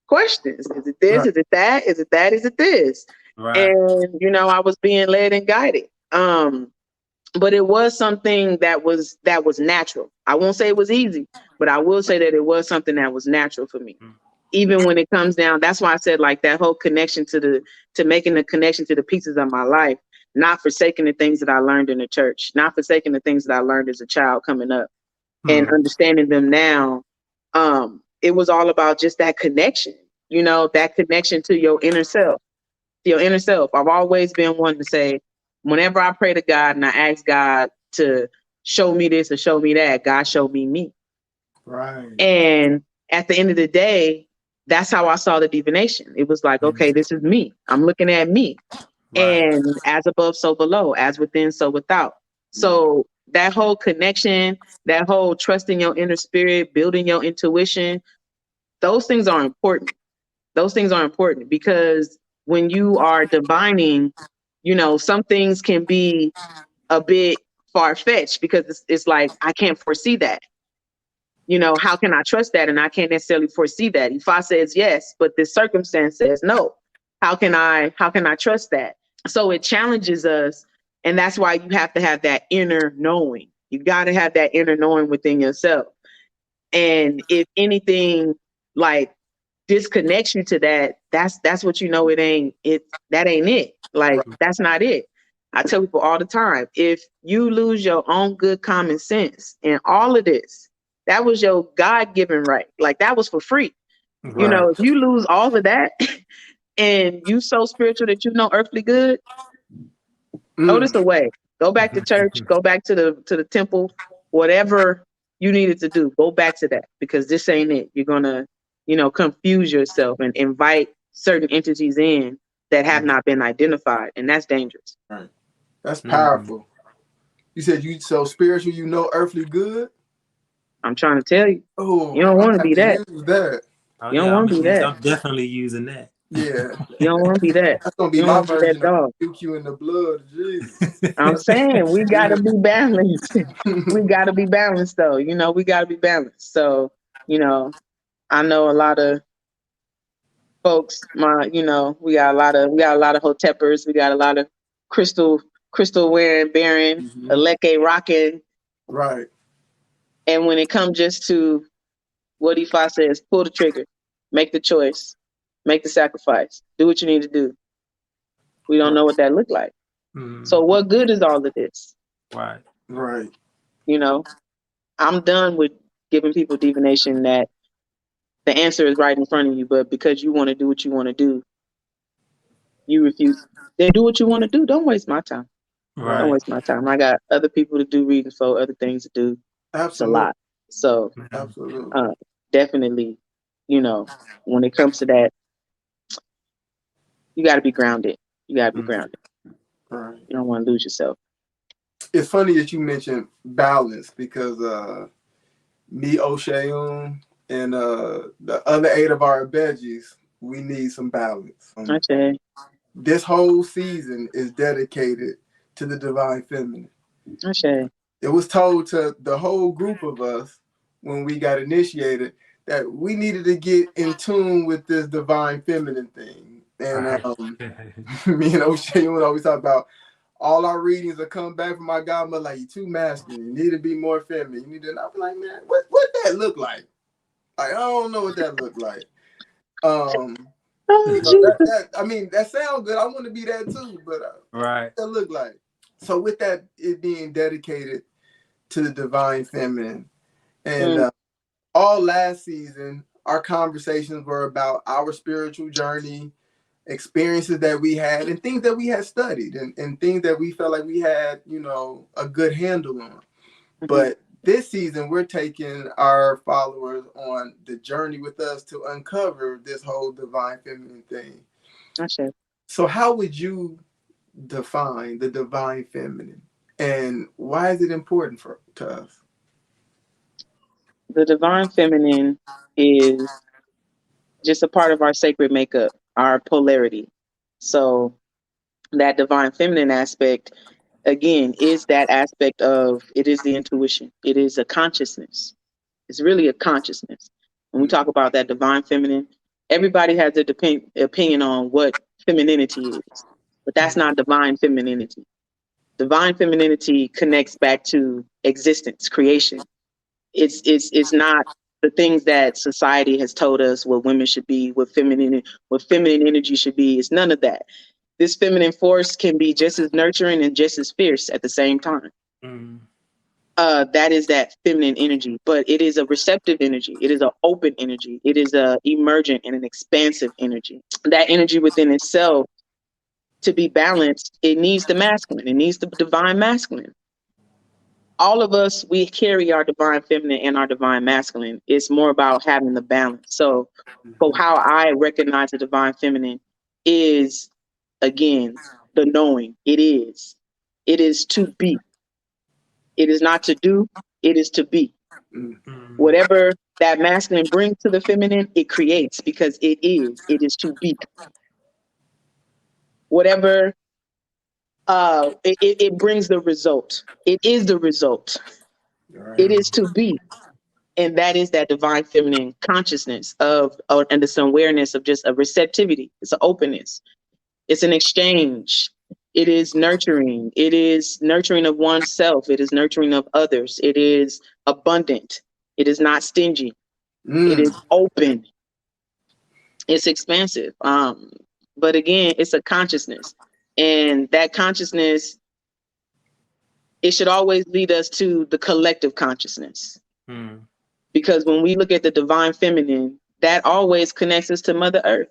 questions. Is it this? Right. Is it that? Is it that? Is it this? Right. And I was being led and guided. But it was something that was natural. I won't say it was easy, but I will say that it was something that was natural for me. Even when it comes down, that's why I said, like, that whole connection to making the connection to the pieces of my life, not forsaking the things that I learned in the church, not forsaking the things that I learned as a child coming up, and understanding them now. It was all about just that connection, that connection to your inner self. I've always been one to say, whenever I pray to God and I ask God to show me this or show me that, God showed me me. Right. And at the end of the day, that's how I saw the divination. It was like, okay, this is me. I'm looking at me. Right. And as above, so below, as within, so without. So that whole connection, that whole trusting your inner spirit, building your intuition, those things are important. Those things are important because when you are divining, you know, some things can be a bit far-fetched because it's like, I can't foresee that. You know, how can I trust that? And I can't necessarily foresee that. Ifa says yes, but this circumstance says no. How can I trust that? So it challenges us. And that's why you have to have that inner knowing. You got to have that inner knowing within yourself. And if anything like disconnects you to that, that's what you know that ain't it. Like that's not it. I tell people all the time, if you lose your own good common sense in all of this, that was your God-given right. Like that was for free. You Right. know, if you lose all of that and you so spiritual that you know earthly good, throw this away. Go back to church, go back to the temple, whatever you needed to do, go back to that because this ain't it. You're gonna, you know, confuse yourself and invite certain entities in that have not been identified, and that's dangerous. Right. That's powerful. You said you so spiritual, you know earthly good. I'm trying to tell you, Oh, you don't I'm want to gonna have be to that. use that. Oh You don't yeah, want to be that. I'm definitely using that. Yeah, You don't want to be that. that's gonna be You don't my want to be that version of dog. QQ in the blood of Jesus. I'm saying we gotta Yeah. be balanced. We gotta be balanced though. You know, we gotta be balanced. So, you know, I know a lot of folks, we got a lot of hoteppers, we got a lot of crystal wearing, bearing, Aleke rocking. Right. And when it comes just to what Ifa says, pull the trigger, make the choice, make the sacrifice, do what you need to do. We don't know what that looked like. So what good is all of this? Right. Right. You know, I'm done with giving people divination that the answer is right in front of you, but because you want to do what you want to do, you refuse. Then do what you want to do. Don't waste my time. Don't Right. waste my time. I got other people to do readings for, other things to do. It's a Absolutely. lot. So Absolutely. definitely, you know, when it comes to that, you got to be grounded. You got to be grounded. Right. You don't want to lose yourself. It's funny that you mentioned balance because me, O'Sheaun, and the other 8 of our veggies, we need some balance. Okay. This whole season is dedicated to the divine feminine. Okay. It was told to the whole group of us when we got initiated that we needed to get in tune with this divine feminine thing. And Right. me and O'Sheaun always talk about all our readings will come back from my godmother like, you too masculine. You need to be more feminine. You need to. And I'm like, man, what that look like? Like, I don't know what that look like. Oh, You know, Jesus. I mean, that sounds good. I want to be that too, but Right. what that look like? So with that, it being dedicated to the divine feminine, and all last season, our conversations were about our spiritual journey, experiences that we had, and things that we had studied, and things that we felt like we had, you know, a good handle on. But this season, we're taking our followers on the journey with us to uncover this whole divine feminine thing. Okay. So how would you define the divine feminine, and why is it important to us? The divine feminine is just a part of our sacred makeup, our polarity. So that divine feminine aspect, again, is that aspect of it is the intuition. It is a consciousness. It's really a consciousness. When we talk about that divine feminine, everybody has their opinion on what femininity is, but that's not divine femininity. Divine femininity connects back to existence, creation. It's not the things that society has told us what women should be, what feminine energy should be. It's none of that. This feminine force can be just as nurturing and just as fierce at the same time. That is that feminine energy, but it is a receptive energy. It is an open energy. It is a emergent and an expansive energy. That energy within itself, to be balanced, it needs the masculine. It needs the divine masculine. all of us, we carry our divine feminine and our divine masculine. It's more about having the balance. So for how I recognize the divine feminine is, again, the knowing. It is. It is to be. It is not to do. It is to be. Whatever that masculine brings to the feminine, it creates because it is. It is to be. Whatever it brings the result. It is the result. It is to be. And that is that divine feminine consciousness and this awareness of just a receptivity. It's an openness. It's an exchange. It is nurturing. It is nurturing of oneself. It is nurturing of others. It is abundant. It is not stingy. It is open. It's expansive. But again, it's a consciousness. And that consciousness, it should always lead us to the collective consciousness. Because when we look at the divine feminine, that always connects us to Mother Earth.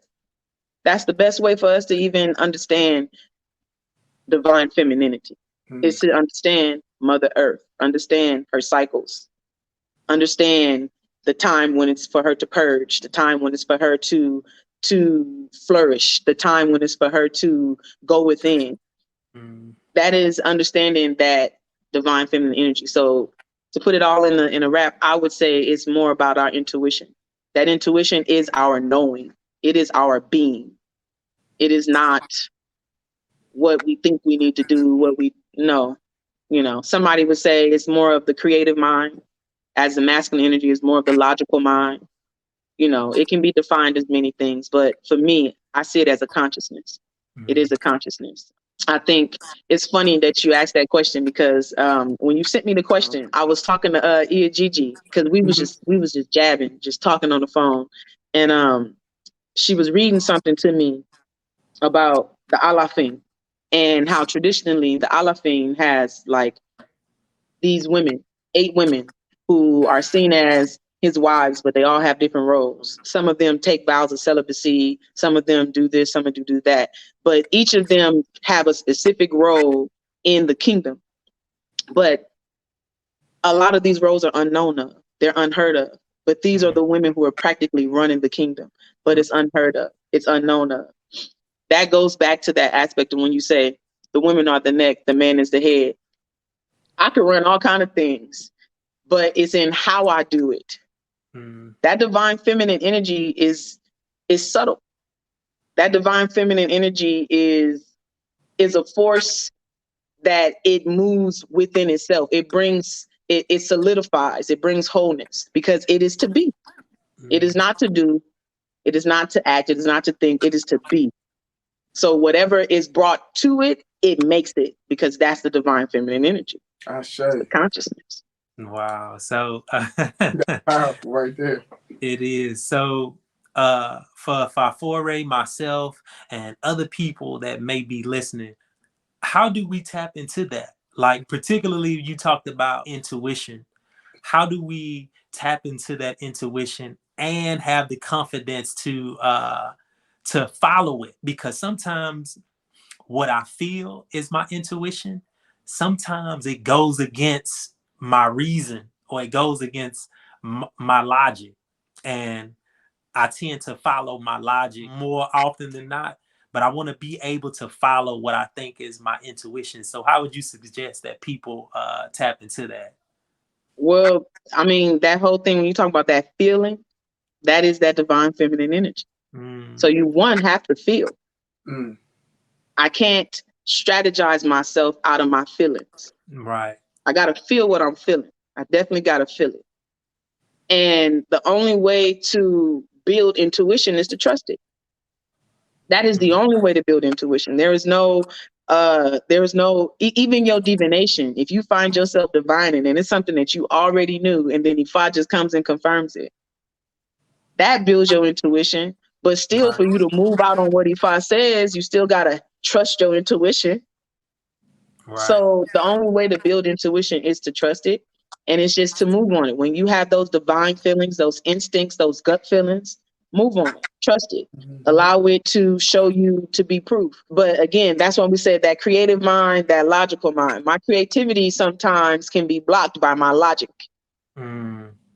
That's the best way for us to even understand divine femininity, is to understand Mother Earth, understand her cycles, understand the time when it's for her to purge, the time when it's for her to flourish, the time when it's for her to go within. That is understanding that divine feminine energy. So to put it all in a wrap, I would say it's more about our intuition. That intuition is our knowing. It is our being. It is not what we think we need to do, what we know. You know, somebody would say it's more of the creative mind, as the masculine energy is more of the logical mind. You know, it can be defined as many things, but for me, I see it as a consciousness. It is a consciousness. I think it's funny that you asked that question because when you sent me the question, I was talking to Iya Gigi because we was just jabbing, just talking on the phone, and she was reading something to me about the Alafin and how traditionally the Alafin has like these women, 8 women who are seen as his wives, but they all have different roles. Some of them take vows of celibacy. Some of them do this, some of them do that. But each of them have a specific role in the kingdom. But a lot of these roles are unknown of. They're unheard of. But these are the women who are practically running the kingdom. But it's unheard of. It's unknown of. That goes back to that aspect of when you say the women are the neck, the man is the head. I could run all kind of things, but it's in how I do it. That divine feminine energy is subtle. That divine feminine energy is a force that it moves within itself. It brings it solidifies, it brings wholeness because it is to be. It is not to do, it is not to act, it is not to think, it is to be. So whatever is brought to it, it makes it because that's the divine feminine energy. The consciousness. Wow. So powerful right there. It is. So for Fafore, myself, and other people that may be listening, how do we tap into that? Like particularly you talked about intuition. How do we tap into that intuition and have the confidence to follow it? Because sometimes what I feel is my intuition. Sometimes it goes against my reason or it goes against my logic. And I tend to follow my logic more often than not, but I want to be able to follow what I think is my intuition. So how would you suggest that people tap into that? Well, I mean, that whole thing, when you talk about that feeling, that is that divine feminine energy. So you have to feel. I can't strategize myself out of my feelings. Right. I got to feel what I'm feeling. I definitely got to feel it. And the only way to build intuition is to trust it. That is the only way to build intuition. There is no, even your divination. If you find yourself divining and it's something that you already knew, and then Ifa just comes and confirms it, that builds your intuition. But still, for you to move out on what Ifa says, you still gotta trust your intuition. Right. So the only way to build intuition is to trust it, and it's just to move on it. When you have those divine feelings, those instincts, those gut feelings, Move on it. Trust it. Mhm. Allow it to show you to be proof. But again, that's when we said that creative mind, that logical mind. My creativity sometimes can be blocked by my logic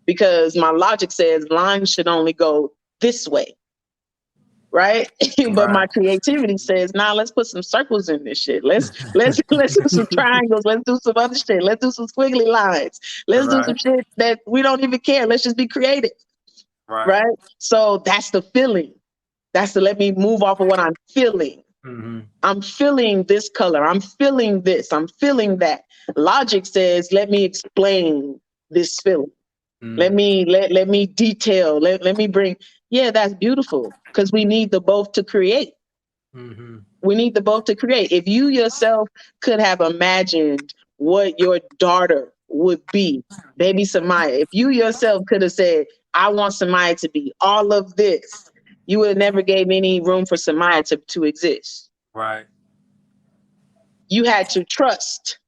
because my logic says lines should only go this way. Right. But my Right. creativity says, nah, let's put some circles in this shit. Let's do some triangles. Let's do some other shit. Let's do some squiggly lines. Let's do some Right. shit that we don't even care. Let's just be creative. Right. Right. So that's the feeling. That's to let me move off of what I'm feeling. Mm-hmm. I'm feeling this color. I'm feeling this. I'm feeling that. Logic says, let me explain this feeling. Let me detail. Let me bring. Yeah, that's beautiful because we need the both to create. Mm-hmm. We need the both to create. If you yourself could have imagined what your daughter would be, baby Samaya, if you yourself could have said, I want Samaya to be all of this, you would have never gave any room for Samaya to exist. Right. You had to trust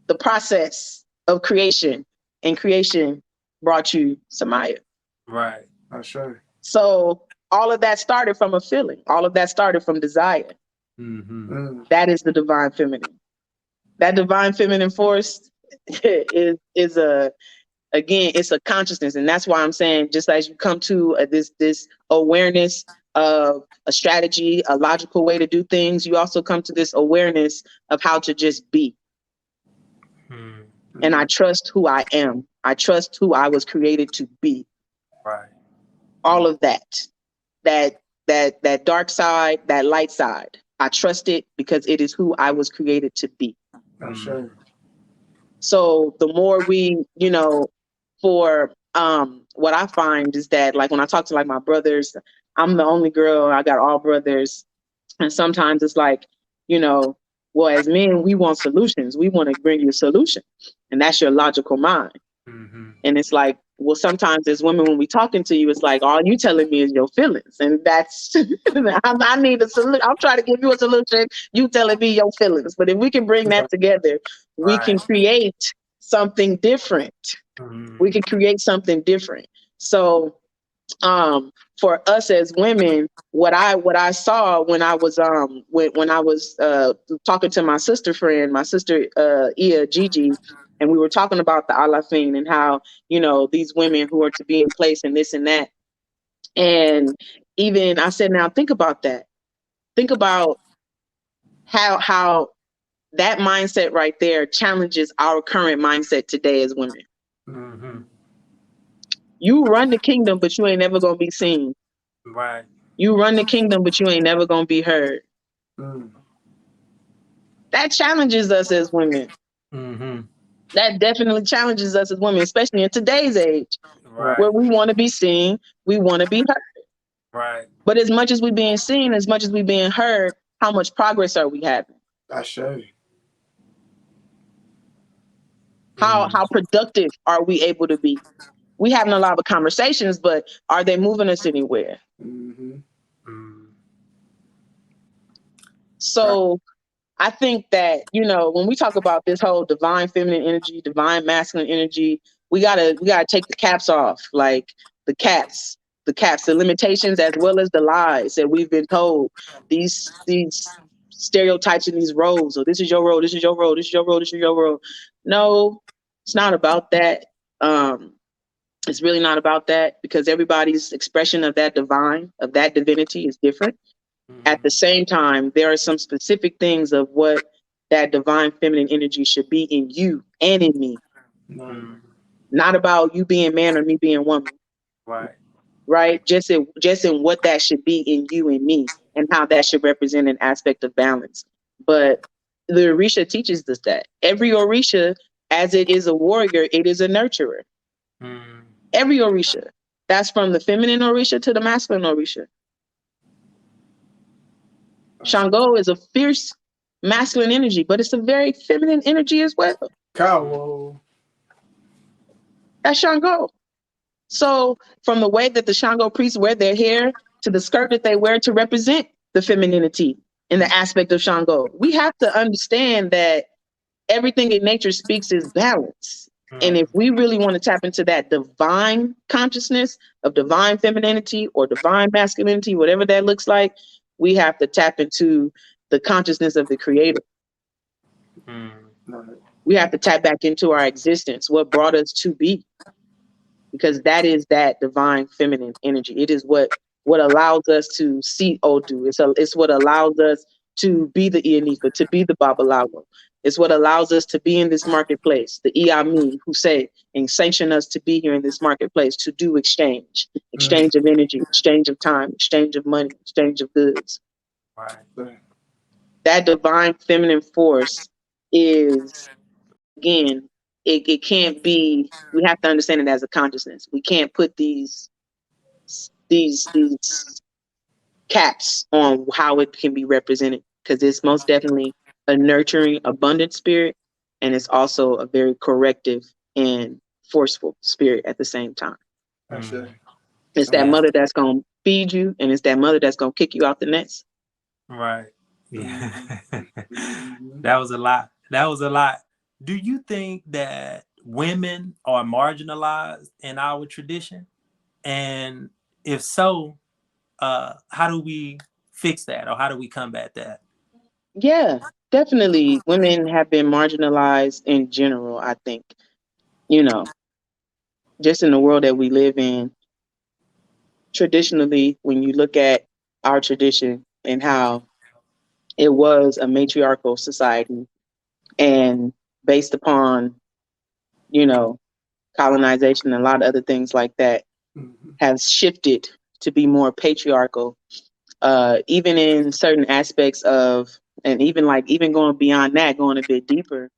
the process of creation, and creation brought you Samaya. Right. That's sure. So all of that started from a feeling. All of that started from desire. Mm-hmm. Mm. That is the divine feminine. That divine feminine force is a, again, it's a consciousness, and that's why I'm saying, just as you come to this awareness of a strategy, a logical way to do things, you also come to this awareness of how to just be. Mm. And I trust who I am. I trust who I was created to be. Right. All of that dark side, that light side. I trust it because it is who I was created to be. That's sure. So the more we, for what I find is that, like, when I talk to like my brothers, I'm the only girl, I got all brothers. And sometimes it's like, well, as men, we want solutions. We want to bring you a solution. And that's your logical mind. Mm-hmm. And it's like, well, sometimes as women, when we talking to you, it's like, all you telling me is your feelings. And that's, I need a solution. I'm trying to give you a solution. You telling me your feelings. But if we can bring that together, we Right. can create something different. Mm-hmm. We can create something different. So for us as women, what I saw when I was when I was talking to my sister friend, my sister Iya Gigi, and we were talking about the Alafin and how, these women who are to be in place and this and that. And even I said, now think about that. Think about how that mindset right there challenges our current mindset today as women. Mm-hmm. You run the kingdom, but you ain't never gonna be seen. Right. You run the kingdom, but you ain't never gonna be heard. Mm. That challenges us as women. Mm-hmm. That definitely challenges us as women, especially in today's age, Right. where we want to be seen, we want to be heard. Right. But as much as we being seen, as much as we being heard, how much progress are we having? That's sure. How productive are we able to be? We having a lot of conversations, but are they moving us anywhere? Mm-hmm. Mm. So I think that, when we talk about this whole divine feminine energy, divine masculine energy, we gotta take the caps off, like the caps, the limitations as well as the lies that we've been told. These stereotypes and these roles. So this is your role, this is your role, this is your role, this is your role. No, it's not about that. It's really not about that, because everybody's expression of that divine, of that divinity is different. At the same time, there are some specific things of what that divine feminine energy should be in you and in me. Mm. Not about you being man or me being woman, Right. right? Just in what that should be in you and me, and how that should represent an aspect of balance. But the Orisha teaches us that every Orisha, as it is a warrior, it is a nurturer. Mm. Every Orisha. That's from the feminine Orisha to the masculine Orisha. Shango is a fierce masculine energy, but it's a very feminine energy as well. Cow. That's Shango. So from the way that the Shango priests wear their hair to the skirt that they wear to represent the femininity in the aspect of Shango, we have to understand that everything in nature speaks is balance. And if we really want to tap into that divine consciousness of divine femininity or divine masculinity, whatever that looks like, we have to tap into the consciousness of the creator. We have to tap back into our existence, what brought us to be, because that is that divine feminine energy. It is what allows us to see Odu. It's what allows us to be the Ianifa, to be the Babalawo. It's what allows us to be in this marketplace, the Iami, who say and sanction us to be here in this marketplace to do exchange of energy, exchange of time, exchange of money, exchange of goods. Right. That divine feminine force is, again, it can't be, we have to understand it as a consciousness. We can't put these caps on how it can be represented, because it's most definitely a nurturing, abundant spirit, and it's also a very corrective and forceful spirit at the same time. It's that mother that's going to feed you, and it's that mother that's going to kick you out the nest. Right. Yeah. That was a lot. Do you think that women are marginalized in our tradition? And if so, how do we fix that, or how do we combat that? Yeah, definitely. Women have been marginalized in general, I think. You know, just in the world that we live in, traditionally, when you look at our tradition and how it was a matriarchal society, and based upon, colonization and a lot of other things like that, has shifted to be more patriarchal, even in certain aspects of, and even going beyond that, going a bit deeper.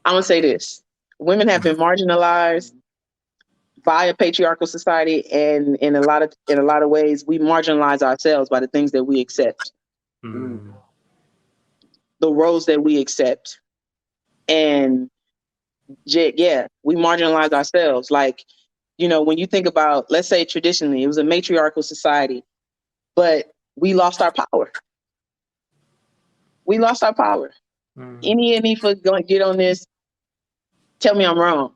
I'm gonna say this: women have been marginalized by a patriarchal society, and in a lot of ways, we marginalize ourselves by the things that we accept, the roles that we accept, and we marginalize ourselves. Like, when you think about, let's say traditionally, it was a matriarchal society, but we lost our power. We lost our power. Any for going to get on this, tell me I'm wrong.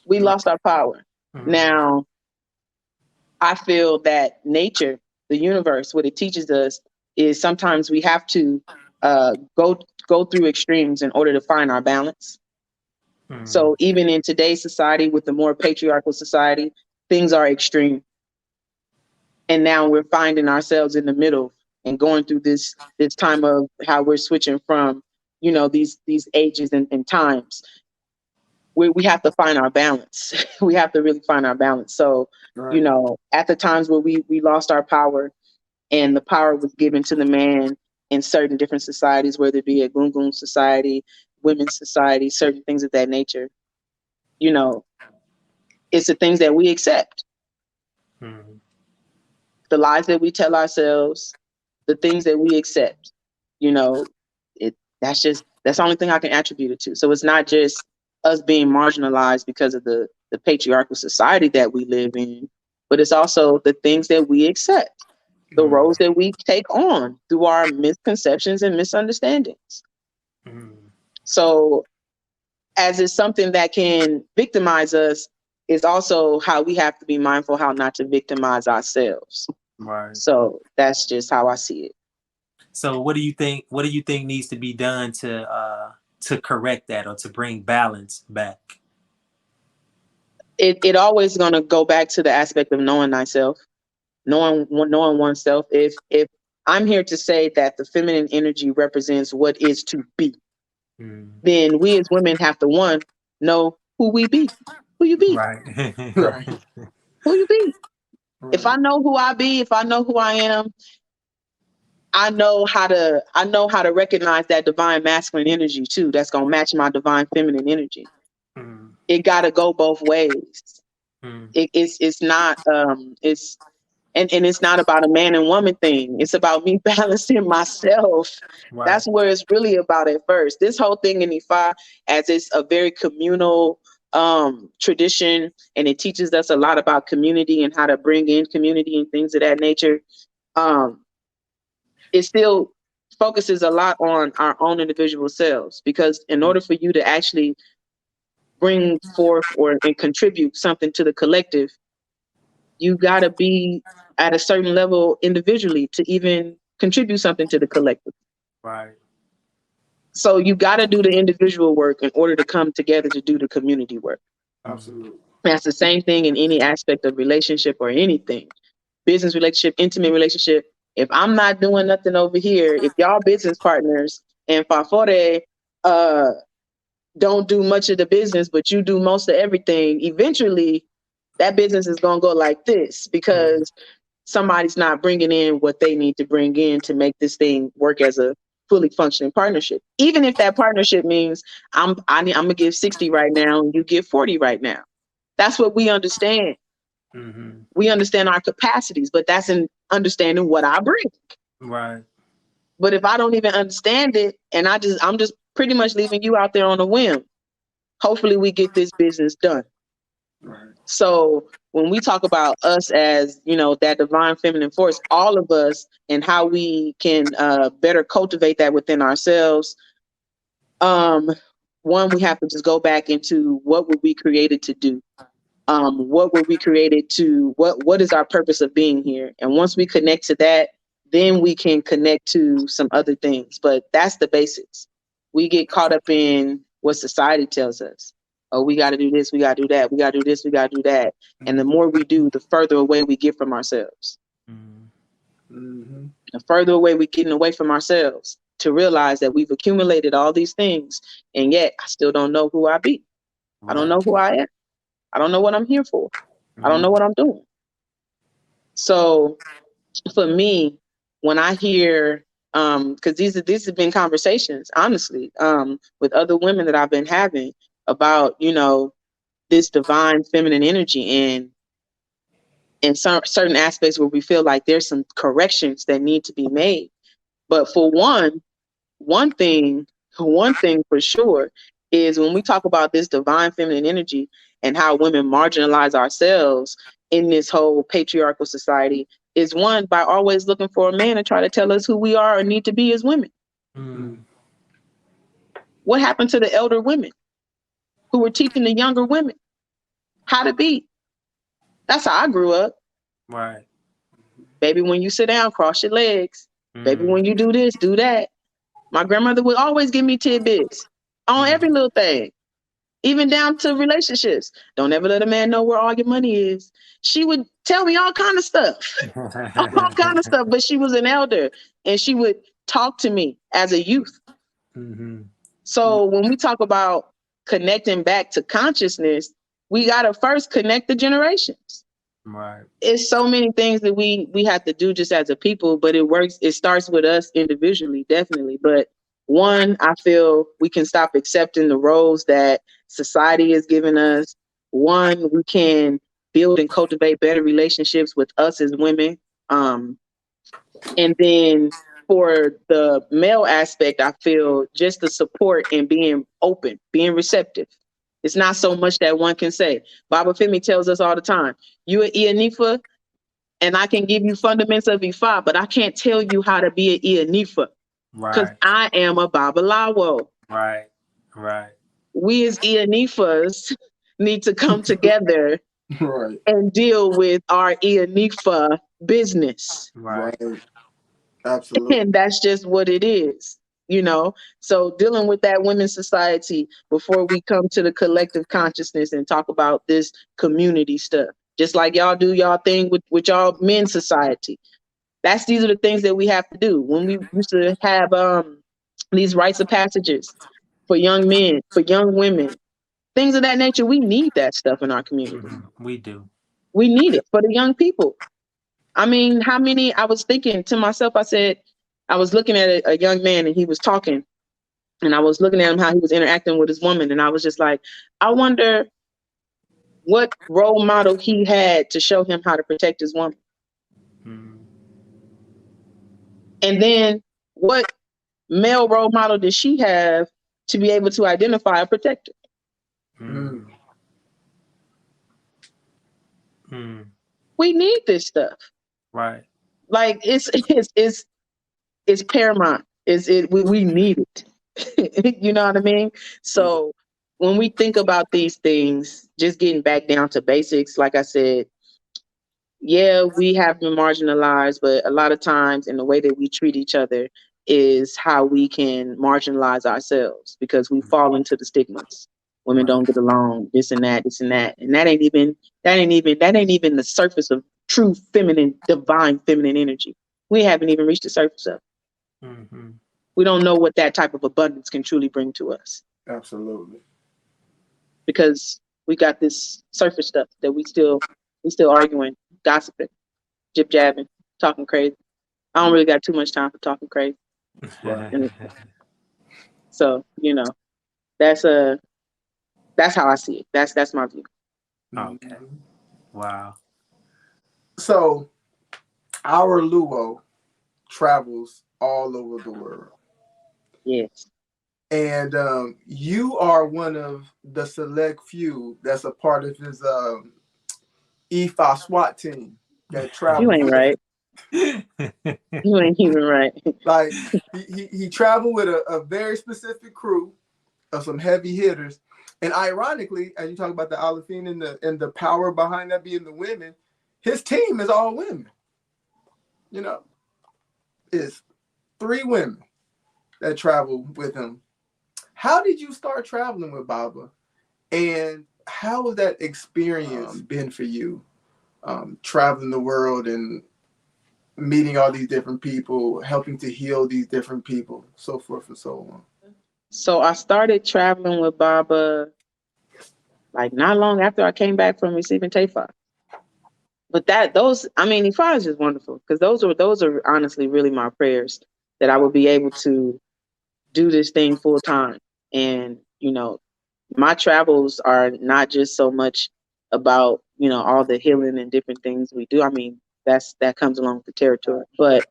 We lost our power. Now, I feel that nature, the universe, what it teaches us is sometimes we have to go through extremes in order to find our balance. So even in today's society, with the more patriarchal society, things are extreme. And now we're finding ourselves in the middle and going through this time of how we're switching from, these ages and times. We have to find our balance. We have to really find our balance. So, at the times where we lost our power, and the power was given to the man in certain different societies, whether it be a Gungun society, women's society, certain things of that nature, it's the things that we accept. The lies that we tell ourselves, the things that we accept, that's the only thing I can attribute it to. So it's not just us being marginalized because of the patriarchal society that we live in, but it's also the things that we accept, the roles that we take on through our misconceptions and misunderstandings. So as it's something that can victimize us, is also how we have to be mindful how not to victimize ourselves. Right. So that's just how I see it. So what do you think needs to be done to correct that, or to bring balance back? It always going to go back to the aspect of knowing thyself, knowing oneself. If I'm here to say that the feminine energy represents what is to be, then we as women have to, one, know who we be, who you be, Right. who you be. Right. If I know who I be, if I know who I am, I know how to recognize that divine masculine energy too. That's gonna match my divine feminine energy. It gotta go both ways. It's not it's not about a man and woman thing. It's about me balancing myself. Right. That's where it's really about at first. This whole thing in Ifa, as it's a very communal tradition, and it teaches us a lot about community and how to bring in community and things of that nature. It still focuses a lot on our own individual selves, because in order for you to actually bring forth and contribute something to the collective, you got to be at a certain level individually to even contribute something to the collective. Right. So you got to do the individual work in order to come together to do the community work. Absolutely. That's the same thing in any aspect of relationship or anything. Business relationship, intimate relationship. If I'm not doing nothing over here, if y'all business partners and Fafore don't do much of the business, but you do most of everything, eventually that business is going to go like this because somebody's not bringing in what they need to bring in to make this thing work as a fully functioning partnership. Even if that partnership means I'm going to give 60 right now and you give 40 right now. That's what we understand. Mm-hmm. We understand our capacities, but that's in understanding what I bring. Right. But if I don't even understand it and I'm just pretty much leaving you out there on a whim, hopefully we get this business done. Right. So when we talk about us as, that divine feminine force, all of us and how we can better cultivate that within ourselves. One, we have to just go back into what were we created to do? What were we created to? What is our purpose of being here? And once we connect to that, then we can connect to some other things. But that's the basics. We get caught up in what society tells us. Oh, we got to do this, we got to do that, we got to do this, we got to do that. And the more we do, the further away we get from ourselves. Mm-hmm. The further away we're getting away from ourselves to realize that we've accumulated all these things, and yet I still don't know who I be. Right. I don't know who I am. I don't know what I'm here for. I don't know what I'm doing. So for me, when I hear, because these have been conversations, honestly, with other women that I've been having about, this divine feminine energy and in certain aspects where we feel like there's some corrections that need to be made. But for one thing for sure is when we talk about this divine feminine energy and how women marginalize ourselves in this whole patriarchal society is one by always looking for a man to try to tell us who we are or need to be as women. Mm-hmm. What happened to the elder women who were teaching the younger women how to be? That's how I grew up. Right. Baby, when you sit down, cross your legs. Baby, when you do this, do that. My grandmother would always give me tidbits on every little thing, even down to relationships. Don't ever let a man know where all your money is. She would tell me all kind of stuff, all kind of stuff. But she was an elder and she would talk to me as a youth. Mm-hmm. So when we talk about connecting back to consciousness, we got to first connect the generations. Right. It's so many things that we have to do just as a people, but it starts with us individually, definitely. But one, I feel we can stop accepting the roles that society has given us. One, we can build and cultivate better relationships with us as women. And then for the male aspect, I feel just the support and being open, being receptive. It's not so much that one can say. Obafemi tells us all the time, you an Ianifa, and I can give you fundamentals of Ifa, but I can't tell you how to be an Ianifa because Right. I am a Babalawo. Right. Right. We as Ianifas need to come together Right. and deal with our Ianifa business. Right. Right. Absolutely. And that's just what it is, So dealing with that women's society before we come to the collective consciousness and talk about this community stuff. Just like y'all do y'all thing with y'all men's society. These are the things that we have to do. When we used to have these rites of passages for young men, for young women, things of that nature, we need that stuff in our community. Mm-hmm. We do. We need it for the young people. I mean, I was thinking to myself, I said, I was looking at a young man and he was talking and I was looking at him, how he was interacting with his woman. And I was just like, I wonder what role model he had to show him how to protect his woman. Mm-hmm. And then what male role model did she have to be able to identify a protector? Mm-hmm. Mm-hmm. We need this stuff. Right. Like it's paramount. We need it. You know what I mean? So when we think about these things, just getting back down to basics, like I said, yeah, we have been marginalized, but a lot of times in the way that we treat each other is how we can marginalize ourselves because we fall into the stigmas. Women Right. don't get along, this and that, this and that. And that ain't even the surface of true feminine, divine feminine energy. We haven't even reached the surface of it. Mm-hmm. We don't know what that type of abundance can truly bring to us Absolutely. because we got this surface stuff that we still arguing, gossiping, jib jabbing, talking crazy. I don't really got too much time for talking crazy. Right. And so, that's that's how I see it. That's my view. Okay. Wow. So our Luo travels all over the world. Yes. And you are one of the select few that's a part of his EFA SWAT team that You travels ain't with him. right. You ain't even right. Like he traveled with a very specific crew of some heavy hitters. And ironically, as you talk about the Alafine and the power behind that being the women, his team is all women. It's 3 women that travel with him. How did you start traveling with Baba? And how has that experience been for you? Traveling the world and meeting all these different people, helping to heal these different people, so forth and so on. So I started traveling with Baba like not long after I came back from receiving TAFA. But Ifa is just wonderful because those are honestly really my prayers that I would be able to do this thing full time. And, my travels are not just so much about, all the healing and different things we do. I mean, that comes along with the territory, but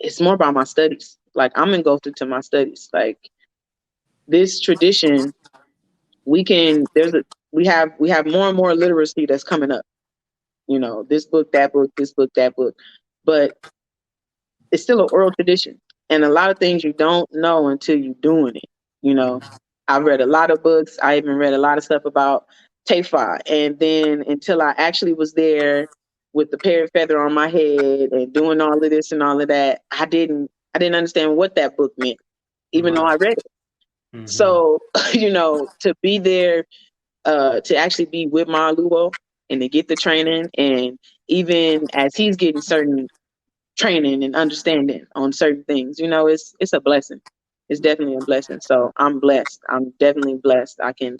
it's more about my studies. Like I'm engulfed into my studies. Like this tradition, we have more and more literacy that's coming up. This book, that book, this book, that book. But it's still an oral tradition. And a lot of things you don't know until you're doing it. I've read a lot of books. I even read a lot of stuff about Tefa. And then until I actually was there with the parrot feather on my head and doing all of this and all of that, I didn't understand what that book meant, even though I read it. Mm-hmm. So, to be there, to actually be with my Luo and to get the training, and even as he's getting certain training and understanding on certain things, it's a blessing. It's definitely a blessing. So I'm blessed. I'm definitely blessed. I can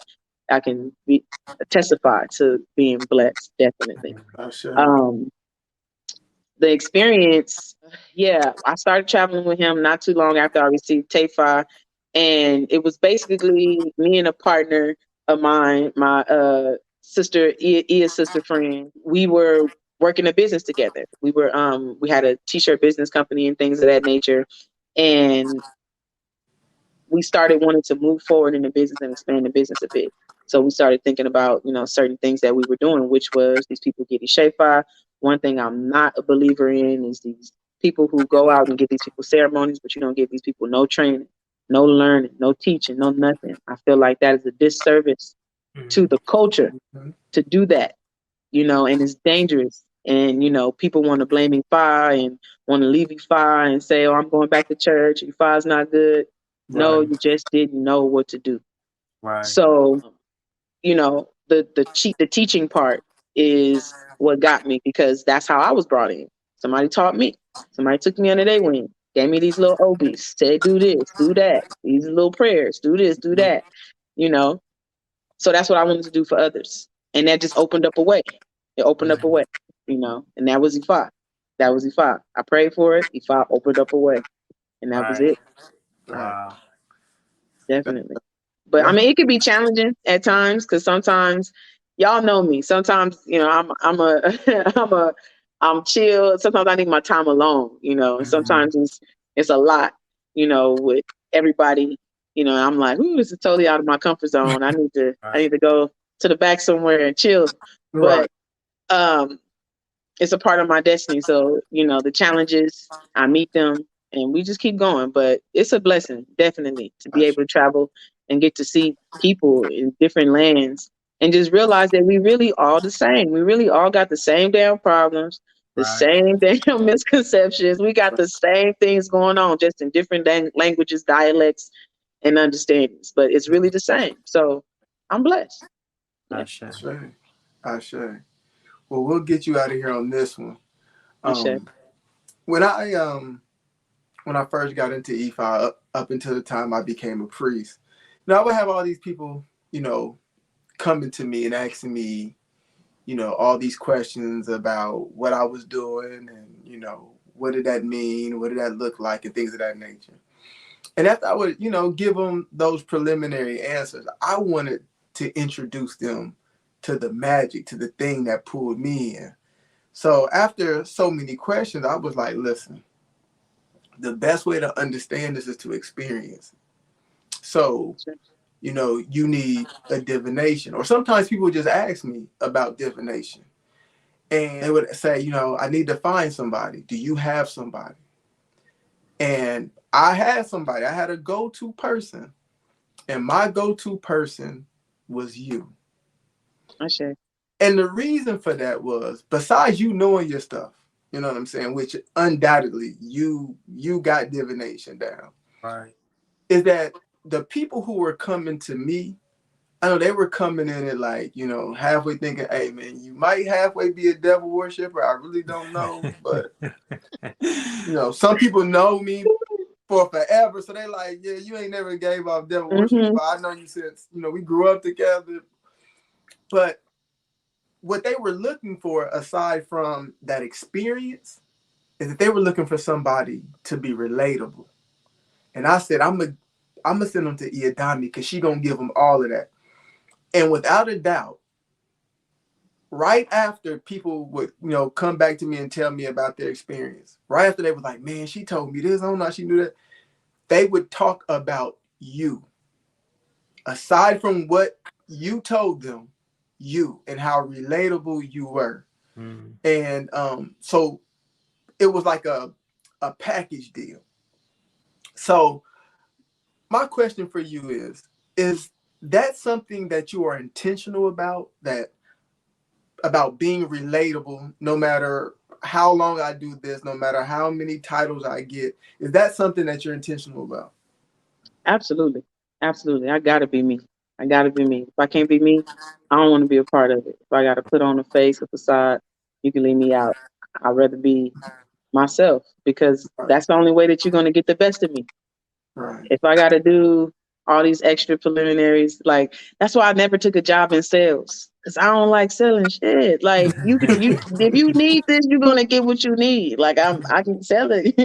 testify to being blessed. Definitely. Um, the experience, yeah, I started traveling with him not too long after I received TAFA, and it was basically me and a partner of mine, my sister, Iya's sister friend. We were working a business together. We had a t-shirt business company and things of that nature, and we started wanting to move forward in the business and expand the business a bit. So we started thinking about, certain things that we were doing, which was these people getting Shafa. One thing I'm not a believer in is these people who go out and give these people ceremonies, but you don't give these people no training, no learning, no teaching, no nothing. I feel like that is a disservice to the culture to do that, and it's dangerous. And, people want to blame Ifa and want to leave Ifa and say, oh, I'm going back to church. Ifa's not good. No, you just didn't know what to do. Right. So, the teaching part is what got me because that's how I was brought in. Somebody taught me. Somebody took me under their wing, gave me these little obies, said, do this, do that. These little prayers, do this, do that, So that's what I wanted to do for others. And that just opened up a way. It opened up a way, and that was Ifa. That was Ifa. I prayed for it. Ifa opened up a way. And that was it. Wow. Definitely. But I mean, it can be challenging at times because sometimes y'all know me. Sometimes, I'm chill. Sometimes I need my time alone, and sometimes it's a lot, with everybody, I'm like, ooh, this is totally out of my comfort zone. I need to go to the back somewhere and chill. But it's a part of my destiny. So, the challenges, I meet them and we just keep going. But it's a blessing, definitely, to be able to travel and get to see people in different lands and just realize that we really all the same. We really all got the same damn problems, the Right. same damn misconceptions. We got the same things going on, just in different languages, dialects, and understandings. But it's really the same. So I'm blessed. Yeah, Ashe. I say. Well, we'll get you out of here on this one. I share. Um, when I first got into EFI, up until the time I became a priest, I would have all these people, coming to me and asking me, all these questions about what I was doing and, what did that mean? What did that look like? And things of that nature. And after I would, give them those preliminary answers, I wanted to introduce them to the magic, to the thing that pulled me in. So after so many questions, I was like, listen, the best way to understand this is to experience. So, you need a divination. Or sometimes people just ask me about divination. And they would say, I need to find somebody. Do you have somebody? And I had somebody. I had a go-to person. And my go-to person was you. I share. And the reason for that was, besides you knowing your stuff, you know what I'm saying, which undoubtedly you got divination down, Right. is that the people who were coming to me, I know they were coming in at like, halfway thinking, hey man, you might halfway be a devil worshiper. I really don't know. But, some people know me for forever. So they like, yeah, you ain't never gave up devil worship. Mm-hmm. But I know you since, we grew up together. But what they were looking for, aside from that experience, is that they were looking for somebody to be relatable. And I said, I'm gonna send them to Iya Dami because she gonna give them all of that. And without a doubt, right after people would, come back to me and tell me about their experience, right after they were like, man, she told me this, I don't know, she knew that, they would talk about you. Aside from what you told them, you and how relatable you were. Mm. And so it was like a package deal. So my question for you is that something that you are intentional about being relatable, no matter how long I do this, no matter how many titles I get? Is that something that you're intentional about? Absolutely. Absolutely. I gotta be me. I gotta be me. If I can't be me, I don't want to be a part of it. If I gotta put on a face, a facade, you can leave me out. I'd rather be myself because Right. that's the only way that you're gonna get the best of me. Right. If I gotta do all these extra preliminaries, like that's why I never took a job in sales. Cause I don't like selling shit. Like you if you need this, you're gonna get what you need. Like I can sell it.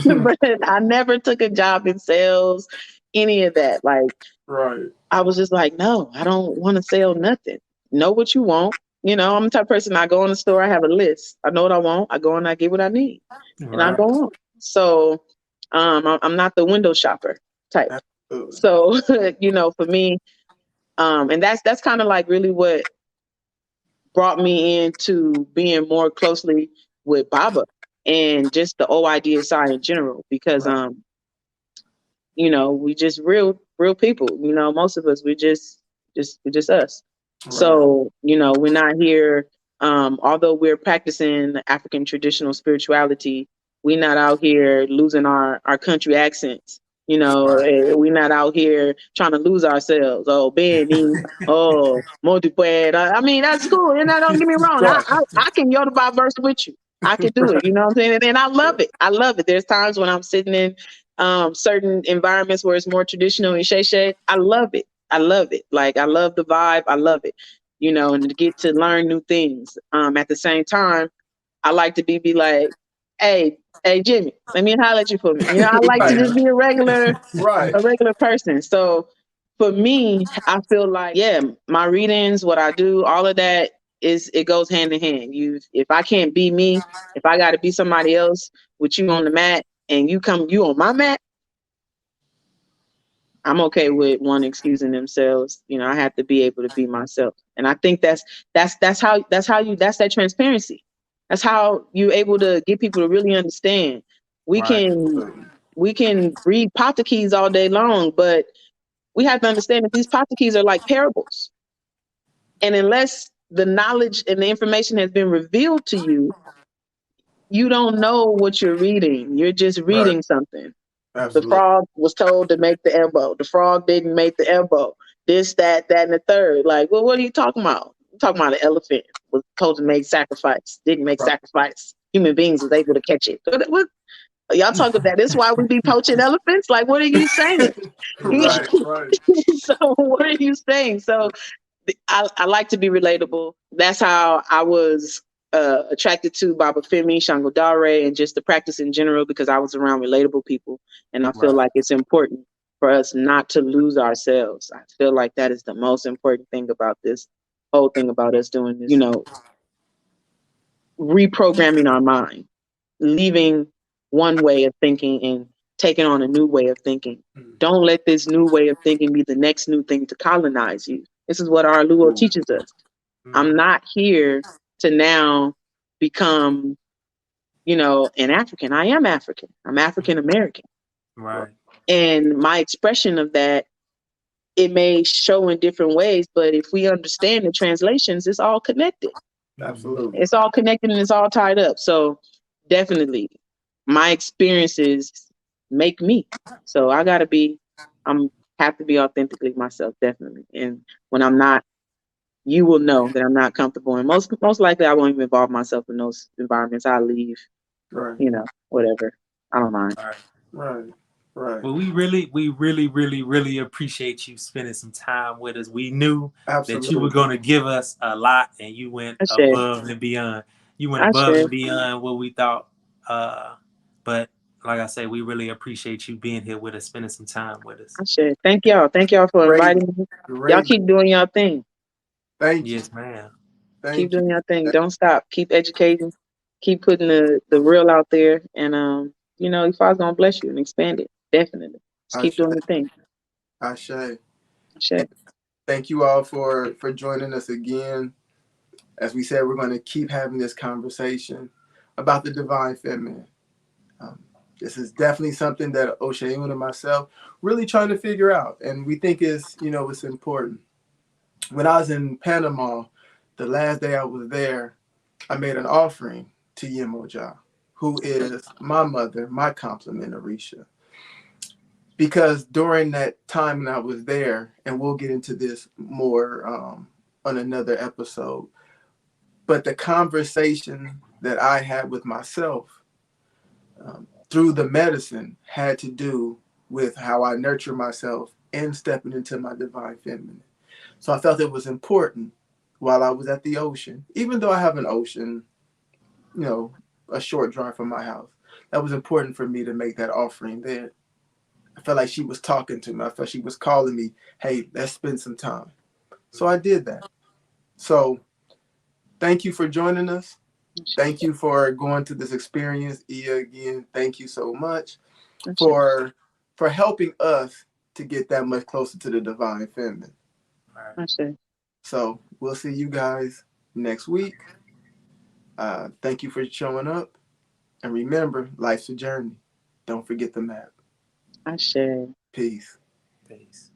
But I never took a job in sales, any of that. Like Right. I was just like, no, I don't want to sell nothing. Know what you want. I'm the type of person, I go in the store, I have a list. I know what I want. I go and I get what I need. And I go Right. on. So I'm not the window shopper type. Absolutely. So, for me, and that's kind of like really what brought me into being more closely with Baba and just the OIDSI in general, because Right. we just real people. Most of us we're just us. Right. So we're not here. Although we're practicing African traditional spirituality, we're not out here losing our country accents. Right. We're not out here trying to lose ourselves. Oh, Benny, oh, multiple. I mean, that's cool. Don't get me wrong. Right. I can Yoda by verse with you. I can do it. You know what I'm saying? And I love it. I love it. There's times when I'm sitting in certain environments where it's more traditional and shay. I love it. I love it. Like I love the vibe. I love it. And to get to learn new things. At the same time, I like to be like, hey, Jimmy, let me holler at you for me. I like to Right. just be Right. a regular person. So for me, I feel like, yeah, my readings, what I do, all of that it goes hand in hand. If I can't be me, if I got to be somebody else with you on the mat and you on my mat, I'm okay with one excusing themselves. I have to be able to be myself. And I think that's that transparency. That's how you're able to get people to really understand. We Right. can we can read pot the keys all day long, but we have to understand that these keys are like parables. And unless the knowledge and the information has been revealed to you, you don't know what you're reading. You're just Right. reading something. The Absolutely. frog was told to make the elbow. The frog didn't make the elbow. This, that, and the third. Like, well, what are you talking about? I'm talking about an elephant was supposed to make sacrifice, didn't make Right. sacrifice. Human beings was able to catch it. What y'all talk about? This is why we be poaching elephants? Like, what are you saying? Right. Right. So what are you saying? So I like to be relatable. That's how I was attracted to Obafemi, Shangodare, and just the practice in general, because I was around relatable people. And I feel Right. like it's important for us not to lose ourselves. I feel like that is the most important thing about this whole thing about us doing this, reprogramming our mind, leaving one way of thinking and taking on a new way of thinking. Don't let this new way of thinking be the next new thing to colonize you. This is what our Luo teaches us. I'm not here to now become, an African. I am African. I'm African American. Right. And my expression of that, it may show in different ways, but if we understand the translations, it's all connected. Absolutely. It's all connected and it's all tied up. So definitely my experiences make me. So I have to be authentically myself, definitely. And when I'm not, you will know that I'm not comfortable. And most likely I won't even involve myself in those environments. I'll leave, Right. Whatever. I don't mind. Right. Right. Well, we really appreciate you spending some time with us. We knew that you were Absolutely. going to give us a lot, and you went I share. above and beyond. You went I above share. and beyond what we thought. But like I say, we really appreciate you being here with us, spending some time with us. I share. Thank y'all. Thank y'all for Great. inviting me. Y'all Great. keep doing y'all thing. Thank you. Yes, ma'am. Keep Thank doing you. your thing. Don't stop. Keep educating. Keep putting the real out there. And if God's gonna bless you and expand it, definitely. Just keep Ashe. doing the thing. Ashe. Sure. Thank you all for joining us again. As we said, we're going to keep having this conversation about the divine feminine. This is definitely something that Oshayun and myself really trying to figure out, and we think it's important. When I was in Panama, the last day I was there, I made an offering to Yemoja, who is my mother, my complement, Orisa. Because during that time when I was there, and we'll get into this more on another episode, but the conversation that I had with myself through the medicine had to do with how I nurture myself and stepping into my divine feminine. So I felt it was important while I was at the ocean, even though I have an ocean, a short drive from my house. That was important for me to make that offering there. I felt like she was talking to me. I felt she was calling me, hey, let's spend some time. So I did that. So thank you for joining us. Thank you for going through this experience. Iya, again, thank you so much for helping us to get that much closer to the divine feminine. So we'll see you guys next week. Thank you for showing up. And remember, life's a journey. Don't forget the map. I share. Peace. Peace.